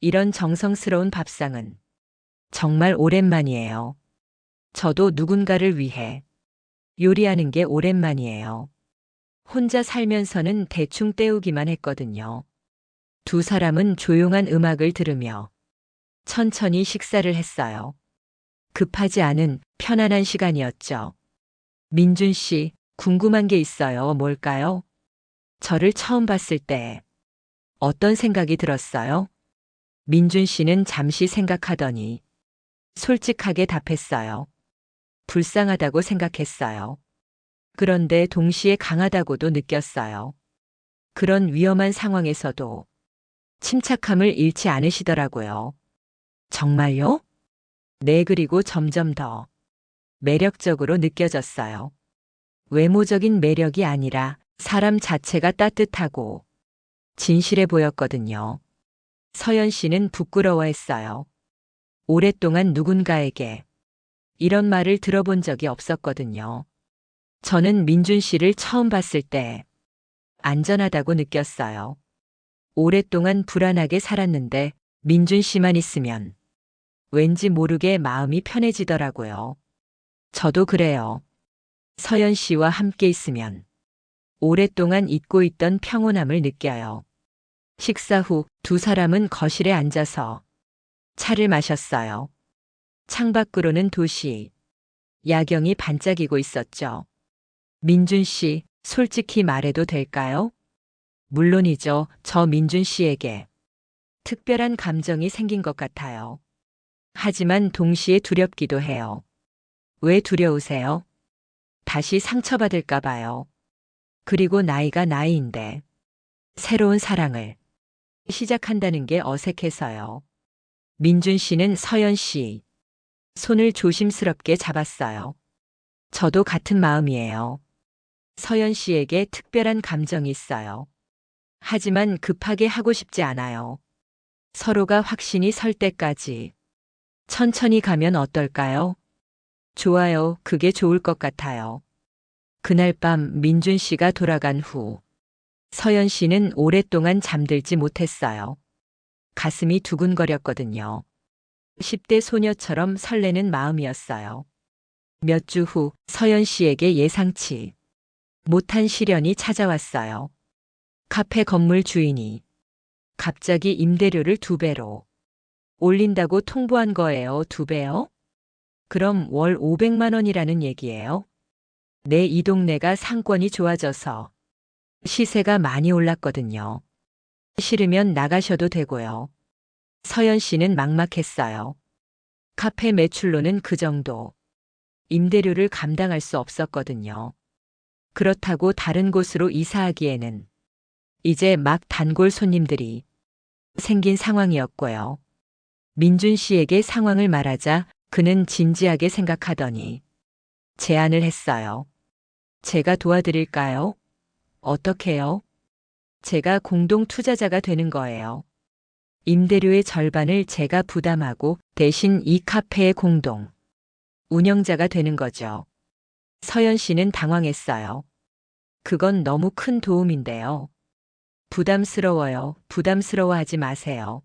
Speaker 1: 이런 정성스러운 밥상은 정말 오랜만이에요. 저도 누군가를 위해 요리하는 게 오랜만이에요. 혼자 살면서는 대충 때우기만 했거든요. 두 사람은 조용한 음악을 들으며 천천히 식사를 했어요. 급하지 않은 편안한 시간이었죠. 민준 씨, 궁금한 게 있어요. 뭘까요? 저를 처음 봤을 때 어떤 생각이 들었어요? 민준 씨는 잠시 생각하더니 솔직하게 답했어요. 불쌍하다고 생각했어요. 그런데 동시에 강하다고도 느꼈어요. 그런 위험한 상황에서도 침착함을 잃지 않으시더라고요. 정말요? 네, 그리고 점점 더 매력적으로 느껴졌어요. 외모적인 매력이 아니라 사람 자체가 따뜻하고 진실해 보였거든요. 서연 씨는 부끄러워했어요. 오랫동안 누군가에게 이런 말을 들어본 적이 없었거든요. 저는 민준 씨를 처음 봤을 때 안전하다고 느꼈어요. 오랫동안 불안하게 살았는데 민준 씨만 있으면 왠지 모르게 마음이 편해지더라고요. 저도 그래요. 서연 씨와 함께 있으면 오랫동안 잊고 있던 평온함을 느껴요. 식사 후 두 사람은 거실에 앉아서 차를 마셨어요. 창밖으로는 도시, 야경이 반짝이고 있었죠. 민준 씨, 솔직히 말해도 될까요? 물론이죠. 저 민준 씨에게 특별한 감정이 생긴 것 같아요. 하지만 동시에 두렵기도 해요. 왜 두려우세요? 다시 상처받을까 봐요. 그리고 나이가 나이인데 새로운 사랑을 시작한다는 게 어색해서요. 민준 씨는 서연 씨 손을 조심스럽게 잡았어요. 저도 같은 마음이에요. 서연 씨에게 특별한 감정이 있어요. 하지만 급하게 하고 싶지 않아요. 서로가 확신이 설 때까지 천천히 가면 어떨까요? 좋아요. 그게 좋을 것 같아요. 그날 밤 민준 씨가 돌아간 후 서연 씨는 오랫동안 잠들지 못했어요. 가슴이 두근거렸거든요. 10대 소녀처럼 설레는 마음이었어요. 몇 주 후 서연 씨에게 예상치 못한 시련이 찾아왔어요. 카페 건물 주인이 갑자기 임대료를 2배로 올린다고 통보한 거예요. 2배요? 그럼 월 500만 원이라는 얘기예요? 네, 이 동네가 상권이 좋아져서 시세가 많이 올랐거든요. 싫으면 나가셔도 되고요. 서연 씨는 막막했어요. 카페 매출로는 그 정도 임대료를 감당할 수 없었거든요. 그렇다고 다른 곳으로 이사하기에는 이제 막 단골 손님들이 생긴 상황이었고요. 민준 씨에게 상황을 말하자 그는 진지하게 생각하더니 제안을 했어요. 제가 도와드릴까요? 어떻게요? 제가 공동 투자자가 되는 거예요. 임대료의 절반을 제가 부담하고 대신 이 카페의 공동 운영자가 되는 거죠. 서연 씨는 당황했어요. 그건 너무 큰 도움인데요. 부담스러워요. 부담스러워하지 마세요.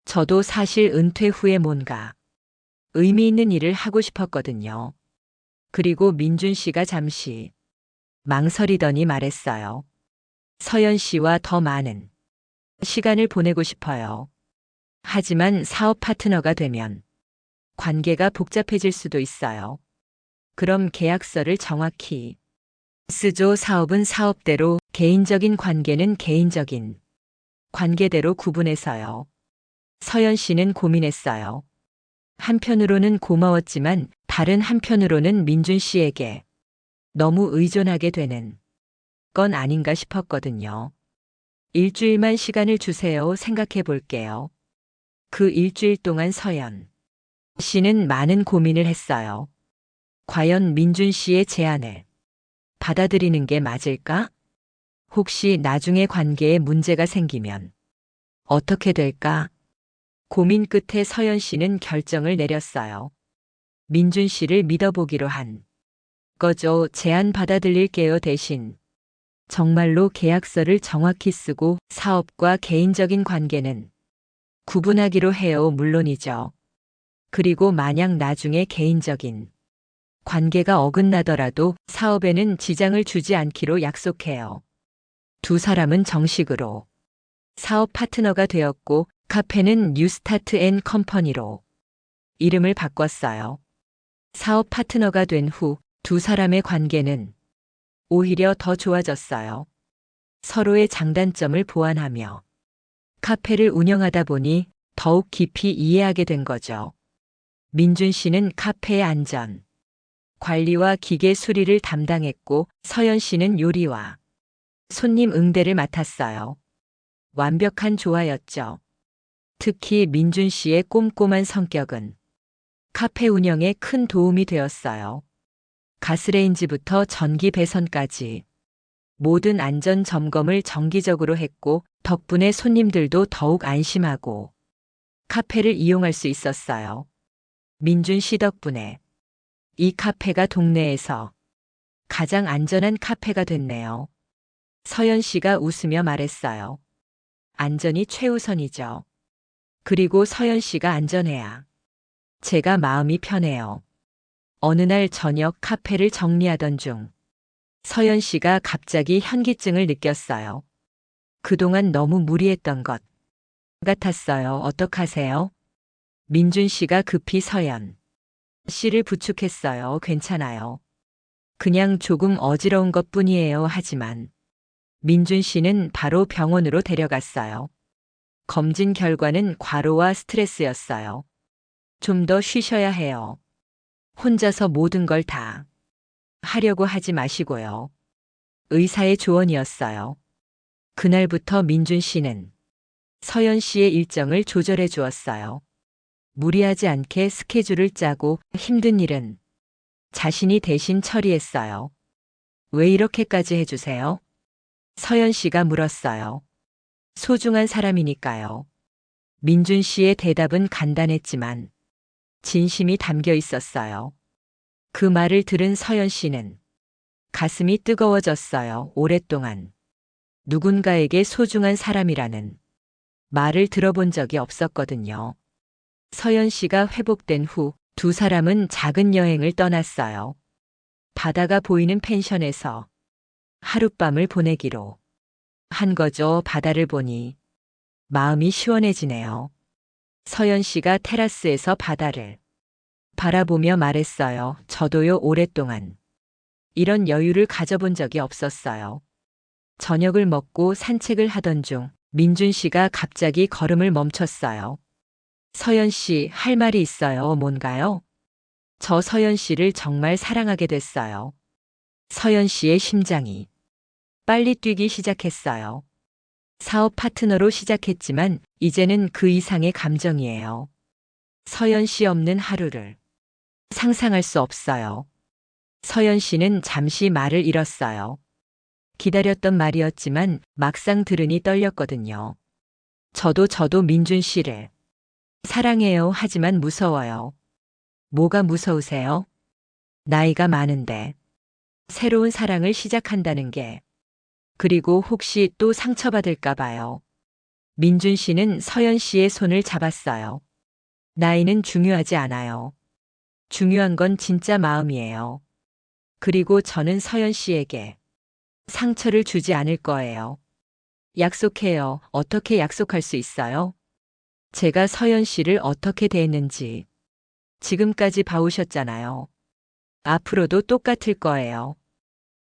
Speaker 1: 저도 사실 은퇴 후에 뭔가 의미 있는 일을 하고 싶었거든요. 그리고 민준 씨가 잠시 망설이더니 말했어요. 서연 씨와 더 많은 시간을 보내고 싶어요. 하지만 사업 파트너가 되면 관계가 복잡해질 수도 있어요. 그럼 계약서를 정확히 쓰죠. 사업은 사업대로, 개인적인 관계는 개인적인 관계대로 구분해서요. 서연 씨는 고민했어요. 한편으로는 고마웠지만 다른 한편으로는 민준 씨에게 너무 의존하게 되는 건 아닌가 싶었거든요. 일주일만 시간을 주세요. 생각해 볼게요. 그 일주일 동안 서연 씨는 많은 고민을 했어요. 과연 민준 씨의 제안을 받아들이는 게 맞을까? 혹시 나중에 관계에 문제가 생기면 어떻게 될까? 고민 끝에 서연 씨는 결정을 내렸어요. 민준 씨를 믿어보기로 한 거죠. 제안 받아들일게요 대신 정말로 계약서를 정확히 쓰고 사업과 개인적인 관계는 구분하기로 해요. 물론이죠. 그리고 만약 나중에 개인적인 관계가 어긋나더라도 사업에는 지장을 주지 않기로 약속해요. 두 사람은 정식으로 사업 파트너가 되었고 카페는 뉴스타트 앤 컴퍼니로 이름을 바꿨어요. 사업 파트너가 된 후 두 사람의 관계는 오히려 더 좋아졌어요. 서로의 장단점을 보완하며 카페를 운영하다 보니 더욱 깊이 이해하게 된 거죠. 민준 씨는 카페의 안전, 관리와 기계 수리를 담당했고 서연 씨는 요리와 손님 응대를 맡았어요. 완벽한 조화였죠. 특히 민준 씨의 꼼꼼한 성격은 카페 운영에 큰 도움이 되었어요. 가스레인지부터 전기 배선까지 모든 안전 점검을 정기적으로 했고 덕분에 손님들도 더욱 안심하고 카페를 이용할 수 있었어요. 민준 씨 덕분에 이 카페가 동네에서 가장 안전한 카페가 됐네요. 서연 씨가 웃으며 말했어요. 안전이 최우선이죠. 그리고 서연 씨가 안전해야 제가 마음이 편해요. 어느 날 저녁 카페를 정리하던 중 서연 씨가 갑자기 현기증을 느꼈어요. 그동안 너무 무리했던 것 같았어요. 어떡하세요? 민준 씨가 급히 서연 씨를 부축했어요. 괜찮아요. 그냥 조금 어지러운 것 뿐이에요. 하지만 민준 씨는 바로 병원으로 데려갔어요. 검진 결과는 과로와 스트레스였어요. 좀 더 쉬셔야 해요. 혼자서 모든 걸 다 하려고 하지 마시고요. 의사의 조언이었어요. 그날부터 민준 씨는 서연 씨의 일정을 조절해 주었어요. 무리하지 않게 스케줄을 짜고 힘든 일은 자신이 대신 처리했어요. 왜 이렇게까지 해주세요? 서연 씨가 물었어요. 소중한 사람이니까요. 민준 씨의 대답은 간단했지만 진심이 담겨 있었어요. 그 말을 들은 서연 씨는 가슴이 뜨거워졌어요. 오랫동안 누군가에게 소중한 사람이라는 말을 들어본 적이 없었거든요. 서연 씨가 회복된 후 두 사람은 작은 여행을 떠났어요. 바다가 보이는 펜션에서 하룻밤을 보내기로 한 거죠. 바다를 보니 마음이 시원해지네요. 서연 씨가 테라스에서 바다를 바라보며 말했어요. 저도요, 오랫동안 이런 여유를 가져본 적이 없었어요. 저녁을 먹고 산책을 하던 중 민준 씨가 갑자기 걸음을 멈췄어요. 서연 씨, 할 말이 있어요. 뭔가요? 저 서연 씨를 정말 사랑하게 됐어요. 서연 씨의 심장이 빨리 뛰기 시작했어요. 사업 파트너로 시작했지만 이제는 그 이상의 감정이에요. 서연 씨 없는 하루를 상상할 수 없어요. 서연 씨는 잠시 말을 잃었어요. 기다렸던 말이었지만 막상 들으니 떨렸거든요. 저도 민준 씨를 사랑해요. 하지만 무서워요. 뭐가 무서우세요? 나이가 많은데 새로운 사랑을 시작한다는 게. 그리고 혹시 또 상처받을까 봐요. 민준 씨는 서연 씨의 손을 잡았어요. 나이는 중요하지 않아요. 중요한 건 진짜 마음이에요. 그리고 저는 서연 씨에게 상처를 주지 않을 거예요. 약속해요. 어떻게 약속할 수 있어요? 제가 서연 씨를 어떻게 대했는지 지금까지 봐오셨잖아요. 앞으로도 똑같을 거예요.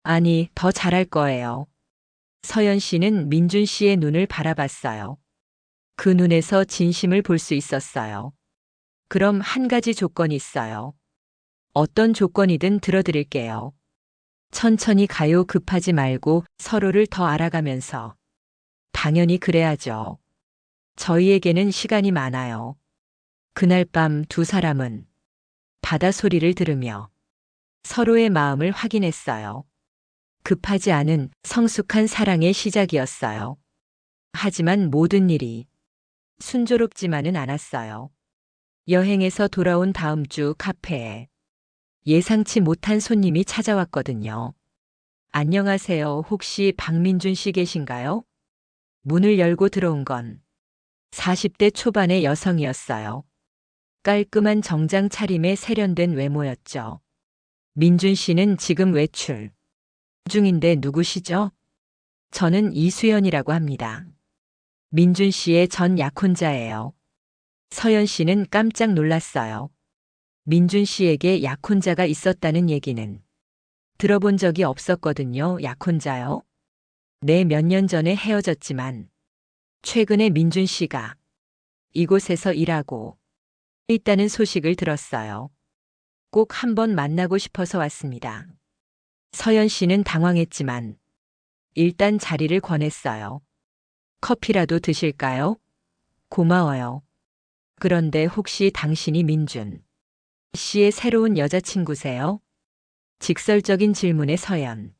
Speaker 1: 아니, 더 잘할 거예요. 서연 씨는 민준 씨의 눈을 바라봤어요. 그 눈에서 진심을 볼 수 있었어요. 그럼 한 가지 조건이 있어요. 어떤 조건이든 들어드릴게요. 천천히 가요. 급하지 말고 서로를 더 알아가면서. 당연히 그래야죠. 저희에게는 시간이 많아요. 그날 밤 두 사람은 바다 소리를 들으며 서로의 마음을 확인했어요. 급하지 않은 성숙한 사랑의 시작이었어요. 하지만 모든 일이 순조롭지만은 않았어요. 여행에서 돌아온 다음 주 카페에 예상치 못한 손님이 찾아왔거든요. 안녕하세요. 혹시 박민준 씨 계신가요? 문을 열고 들어온 건 40대 초반의 여성이었어요. 깔끔한 정장 차림에 세련된 외모였죠. 민준 씨는 지금 외출 중인데 누구시죠? 저는 이수연이라고 합니다. 민준 씨의 전 약혼자예요. 서연 씨는 깜짝 놀랐어요. 민준 씨에게 약혼자가 있었다는 얘기는 들어본 적이 없었거든요. 약혼자요? 네, 몇 년 전에 헤어졌지만 최근에 민준 씨가 이곳에서 일하고 있다는 소식을 들었어요. 꼭 한번 만나고 싶어서 왔습니다. 서연 씨는 당황했지만 일단 자리를 권했어요. 커피라도 드실까요? 고마워요. 그런데 혹시 당신이 민준 씨의 새로운 여자친구세요? 직설적인 질문에 서연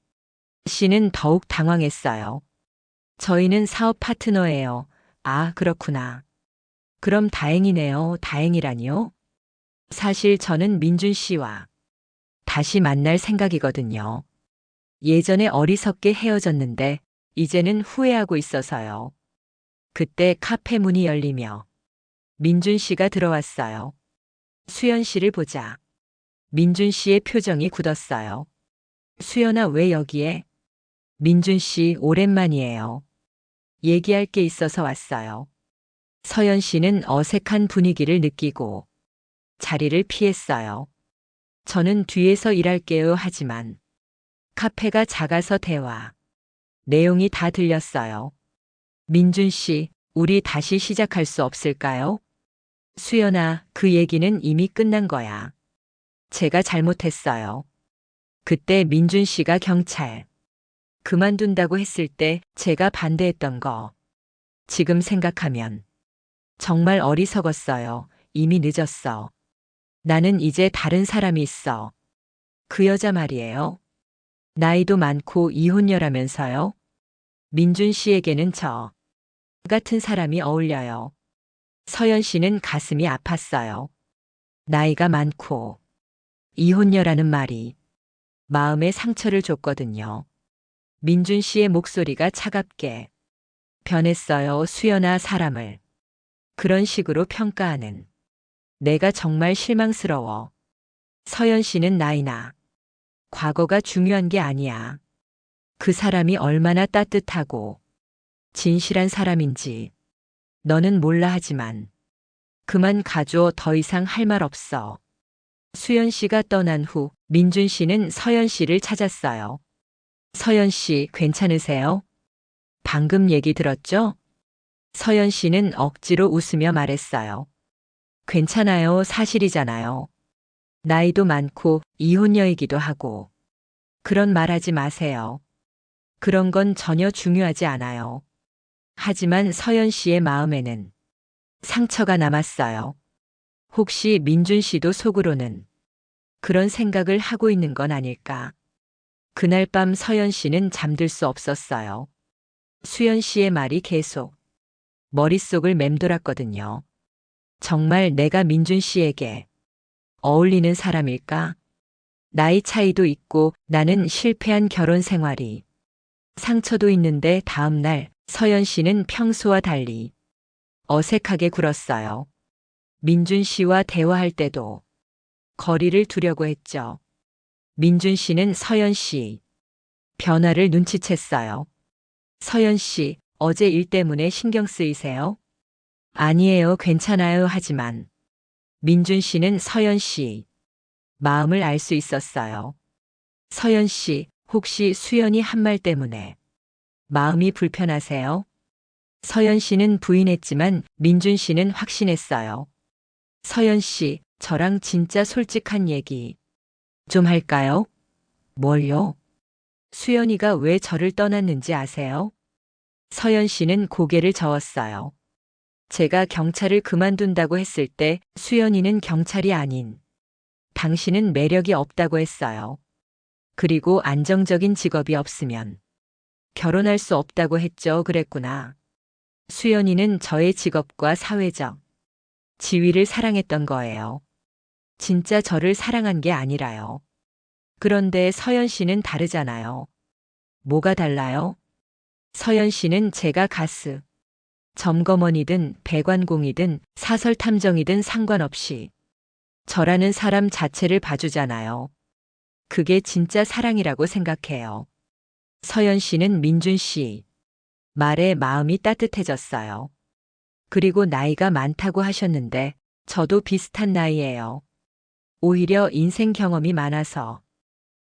Speaker 1: 씨는 더욱 당황했어요. 저희는 사업 파트너예요. 아, 그렇구나. 그럼 다행이네요. 다행이라니요? 사실 저는 민준 씨와 다시 만날 생각이거든요. 예전에 어리석게 헤어졌는데 이제는 후회하고 있어서요. 그때 카페 문이 열리며 민준 씨가 들어왔어요. 수연 씨를 보자 민준 씨의 표정이 굳었어요. 수연아, 왜 여기에? 민준 씨, 오랜만이에요. 얘기할 게 있어서 왔어요. 서연 씨는 어색한 분위기를 느끼고 자리를 피했어요. 저는 뒤에서 일할게요. 하지만 카페가 작아서 대화 내용이 다 들렸어요. 민준 씨, 우리 다시 시작할 수 없을까요? 수연아, 그 얘기는 이미 끝난 거야. 제가 잘못했어요. 그때 민준 씨가 경찰 그만둔다고 했을 때 제가 반대했던 거. 지금 생각하면 정말 어리석었어요. 이미 늦었어. 나는 이제 다른 사람이 있어. 그 여자 말이에요. 나이도 많고 이혼녀라면서요. 민준 씨에게는 저 같은 사람이 어울려요. 서연 씨는 가슴이 아팠어요. 나이가 많고 이혼녀라는 말이 마음에 상처를 줬거든요. 민준 씨의 목소리가 차갑게 변했어요. 수연아, 사람을 그런 식으로 평가하는 내가 정말 실망스러워. 서연 씨는 나이나 과거가 중요한 게 아니야. 그 사람이 얼마나 따뜻하고 진실한 사람인지 너는 몰라. 하지만 그만 가줘. 더 이상 할 말 없어. 수연 씨가 떠난 후 민준 씨는 서연 씨를 찾았어요. 서연 씨, 괜찮으세요? 방금 얘기 들었죠? 서연 씨는 억지로 웃으며 말했어요. 괜찮아요. 사실이잖아요. 나이도 많고 이혼녀이기도 하고. 그런 말 하지 마세요. 그런 건 전혀 중요하지 않아요. 하지만 서연 씨의 마음에는 상처가 남았어요. 혹시 민준 씨도 속으로는 그런 생각을 하고 있는 건 아닐까? 그날 밤 서연 씨는 잠들 수 없었어요. 수연 씨의 말이 계속 머릿속을 맴돌았거든요. 정말 내가 민준 씨에게 어울리는 사람일까? 나이 차이도 있고 나는 실패한 결혼 생활이 상처도 있는데 다음 날 서연 씨는 평소와 달리 어색하게 굴었어요. 민준 씨와 대화할 때도 거리를 두려고 했죠. 민준 씨는 서연 씨 변화를 눈치챘어요. 서연 씨, 어제 일 때문에 신경 쓰이세요? 아니에요. 괜찮아요. 하지만 민준 씨는 서연 씨 마음을 알 수 있었어요. 서연 씨, 혹시 수연이 한 말 때문에 마음이 불편하세요? 서연 씨는 부인했지만 민준 씨는 확신했어요. 서연 씨, 저랑 진짜 솔직한 얘기 좀 할까요? 뭘요? 수연이가 왜 저를 떠났는지 아세요? 서연 씨는 고개를 저었어요. 제가 경찰을 그만둔다고 했을 때 수연이는 경찰이 아닌 당신은 매력이 없다고 했어요. 그리고 안정적인 직업이 없으면 결혼할 수 없다고 했죠. 그랬구나. 수연이는 저의 직업과 사회적 지위를 사랑했던 거예요. 진짜 저를 사랑한 게 아니라요. 그런데 서연 씨는 다르잖아요. 뭐가 달라요? 서연 씨는 제가 가스, 점검원이든 배관공이든 사설 탐정이든 상관없이 저라는 사람 자체를 봐주잖아요. 그게 진짜 사랑이라고 생각해요. 서연 씨는 민준 씨 말에 마음이 따뜻해졌어요. 그리고 나이가 많다고 하셨는데 저도 비슷한 나이예요. 오히려 인생 경험이 많아서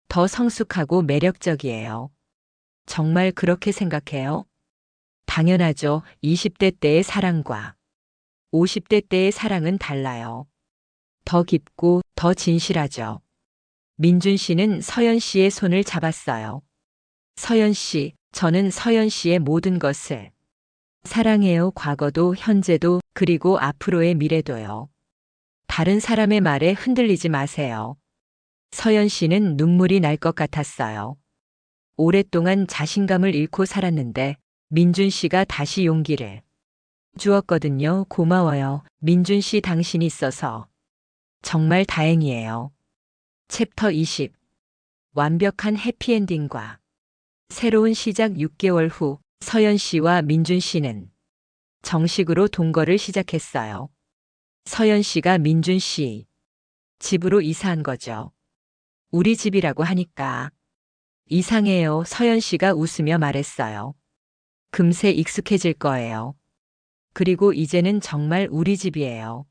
Speaker 1: 더 성숙하고 매력적이에요. 정말 그렇게 생각해요? 당연하죠. 20대 때의 사랑과 50대 때의 사랑은 달라요. 더 깊고 더 진실하죠. 민준 씨는 서연 씨의 손을 잡았어요. 서연 씨, 저는 서연 씨의 모든 것을 사랑해요. 과거도 현재도 그리고 앞으로의 미래도요. 다른 사람의 말에 흔들리지 마세요. 서연 씨는 눈물이 날 것 같았어요. 오랫동안 자신감을 잃고 살았는데 민준 씨가 다시 용기를 주었거든요. 고마워요. 민준 씨 당신이 있어서 정말 다행이에요. 챕터 20 완벽한 해피엔딩과 새로운 시작 6개월 후 서연 씨와 민준 씨는 정식으로 동거를 시작했어요. 서연 씨가 민준 씨 집으로 이사한 거죠. 우리 집이라고 하니까 이상해요. 서연 씨가 웃으며 말했어요. 금세 익숙해질 거예요. 그리고 이제는 정말 우리 집이에요.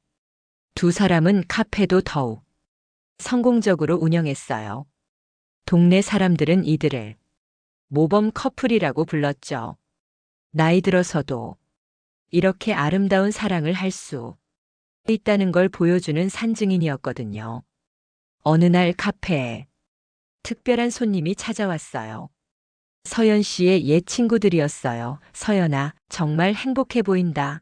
Speaker 1: 두 사람은 카페도 더욱 성공적으로 운영했어요. 동네 사람들은 이들을 모범 커플이라고 불렀죠. 나이 들어서도 이렇게 아름다운 사랑을 할 수 있다는 걸 보여주는 산증인이었거든요. 어느 날 카페에 특별한 손님이 찾아왔어요. 서연 씨의 옛 친구들이었어요. 서연아, 정말 행복해 보인다.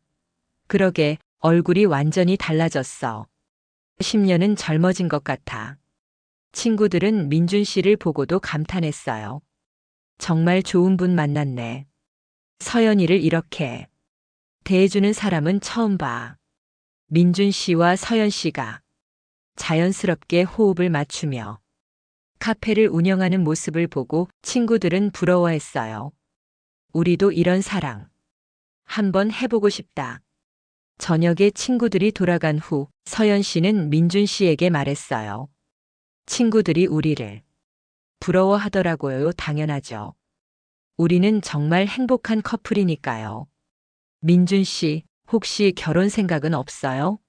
Speaker 1: 그러게, 얼굴이 완전히 달라졌어. 10년은 젊어진 것 같아. 친구들은 민준 씨를 보고도 감탄했어요. 정말 좋은 분 만났네. 서연이를 이렇게 대해주는 사람은 처음 봐. 민준 씨와 서연 씨가 자연스럽게 호흡을 맞추며 카페를 운영하는 모습을 보고 친구들은 부러워했어요. 우리도 이런 사랑 한번 해보고 싶다. 저녁에 친구들이 돌아간 후 서연 씨는 민준 씨에게 말했어요. 친구들이 우리를 부러워하더라고요. 당연하죠. 우리는 정말 행복한 커플이니까요. 민준 씨, 혹시 결혼 생각은 없어요?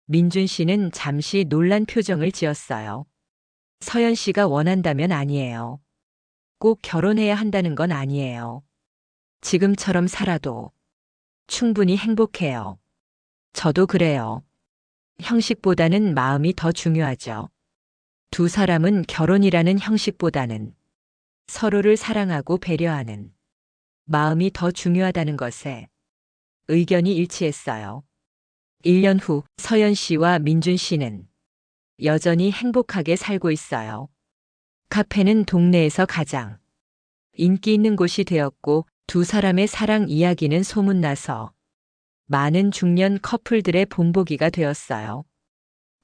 Speaker 1: 민준 씨는 잠시 놀란 표정을 지었어요. 서연 씨가 원한다면 아니에요. 꼭 결혼해야 한다는 건 아니에요. 지금처럼 살아도 충분히 행복해요. 저도 그래요. 형식보다는 마음이 더 중요하죠. 두 사람은 결혼이라는 형식보다는 서로를 사랑하고 배려하는 마음이 더 중요하다는 것에 의견이 일치했어요. 1년 후 서연 씨와 민준 씨는 여전히 행복하게 살고 있어요. 카페는 동네에서 가장 인기 있는 곳이 되었고 두 사람의 사랑 이야기는 소문나서 많은 중년 커플들의 본보기가 되었어요.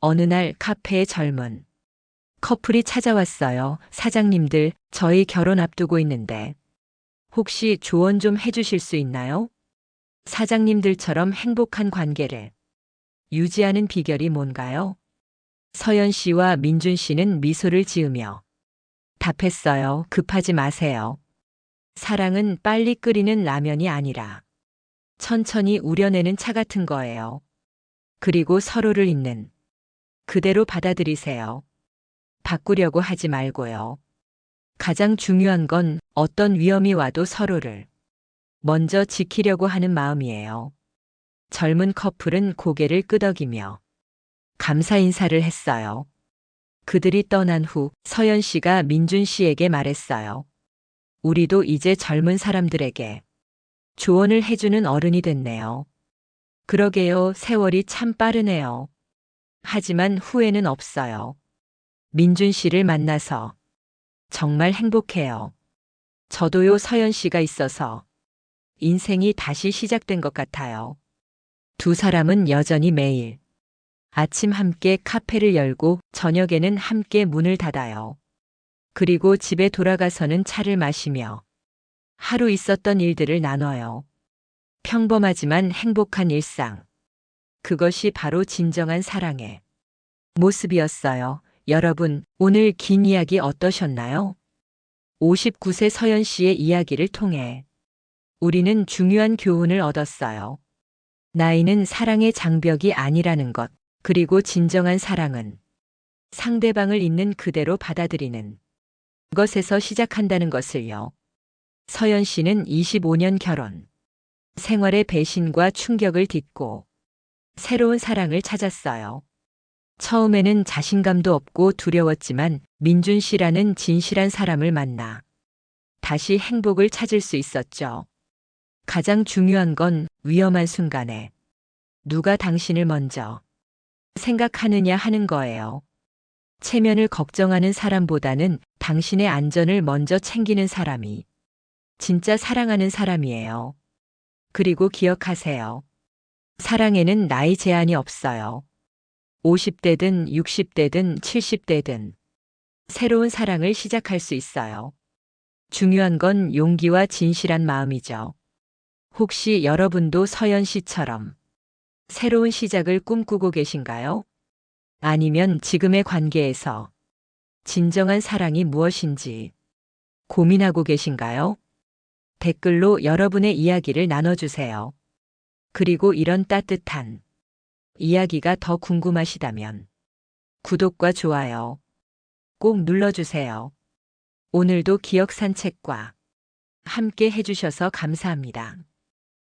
Speaker 1: 어느 날 카페에 젊은 커플이 찾아왔어요. 사장님들, 저희 결혼 앞두고 있는데 혹시 조언 좀 해주실 수 있나요? 사장님들처럼 행복한 관계를 유지하는 비결이 뭔가요? 서연 씨와 민준 씨는 미소를 지으며 답했어요. 급하지 마세요. 사랑은 빨리 끓이는 라면이 아니라 천천히 우려내는 차 같은 거예요. 그리고 서로를 있는 그대로 받아들이세요. 바꾸려고 하지 말고요. 가장 중요한 건 어떤 위험이 와도 서로를 먼저 지키려고 하는 마음이에요. 젊은 커플은 고개를 끄덕이며 감사 인사를 했어요. 그들이 떠난 후 서연 씨가 민준 씨에게 말했어요. 우리도 이제 젊은 사람들에게 조언을 해주는 어른이 됐네요. 그러게요. 세월이 참 빠르네요. 하지만 후회는 없어요. 민준 씨를 만나서 정말 행복해요. 저도요, 서연 씨가 있어서 인생이 다시 시작된 것 같아요. 두 사람은 여전히 매일 아침 함께 카페를 열고 저녁에는 함께 문을 닫아요. 그리고 집에 돌아가서는 차를 마시며 하루 있었던 일들을 나눠요. 평범하지만 행복한 일상. 그것이 바로 진정한 사랑의 모습이었어요. 여러분, 오늘 긴 이야기 어떠셨나요? 59세 서연 씨의 이야기를 통해 우리는 중요한 교훈을 얻었어요. 나이는 사랑의 장벽이 아니라는 것, 그리고 진정한 사랑은 상대방을 있는 그대로 받아들이는 것에서 시작한다는 것을요. 서연 씨는 25년 결혼, 생활의 배신과 충격을 딛고 새로운 사랑을 찾았어요. 처음에는 자신감도 없고 두려웠지만 민준 씨라는 진실한 사람을 만나 다시 행복을 찾을 수 있었죠. 가장 중요한 건 위험한 순간에 누가 당신을 먼저 생각하느냐 하는 거예요. 체면을 걱정하는 사람보다는 당신의 안전을 먼저 챙기는 사람이 진짜 사랑하는 사람이에요. 그리고 기억하세요. 사랑에는 나이 제한이 없어요. 50대든 60대든 70대든 새로운 사랑을 시작할 수 있어요. 중요한 건 용기와 진실한 마음이죠. 혹시 여러분도 서연 씨처럼 새로운 시작을 꿈꾸고 계신가요? 아니면 지금의 관계에서 진정한 사랑이 무엇인지 고민하고 계신가요? 댓글로 여러분의 이야기를 나눠주세요. 그리고 이런 따뜻한 이야기가 더 궁금하시다면 구독과 좋아요 꼭 눌러주세요. 오늘도 기억 산책과 함께 해주셔서 감사합니다.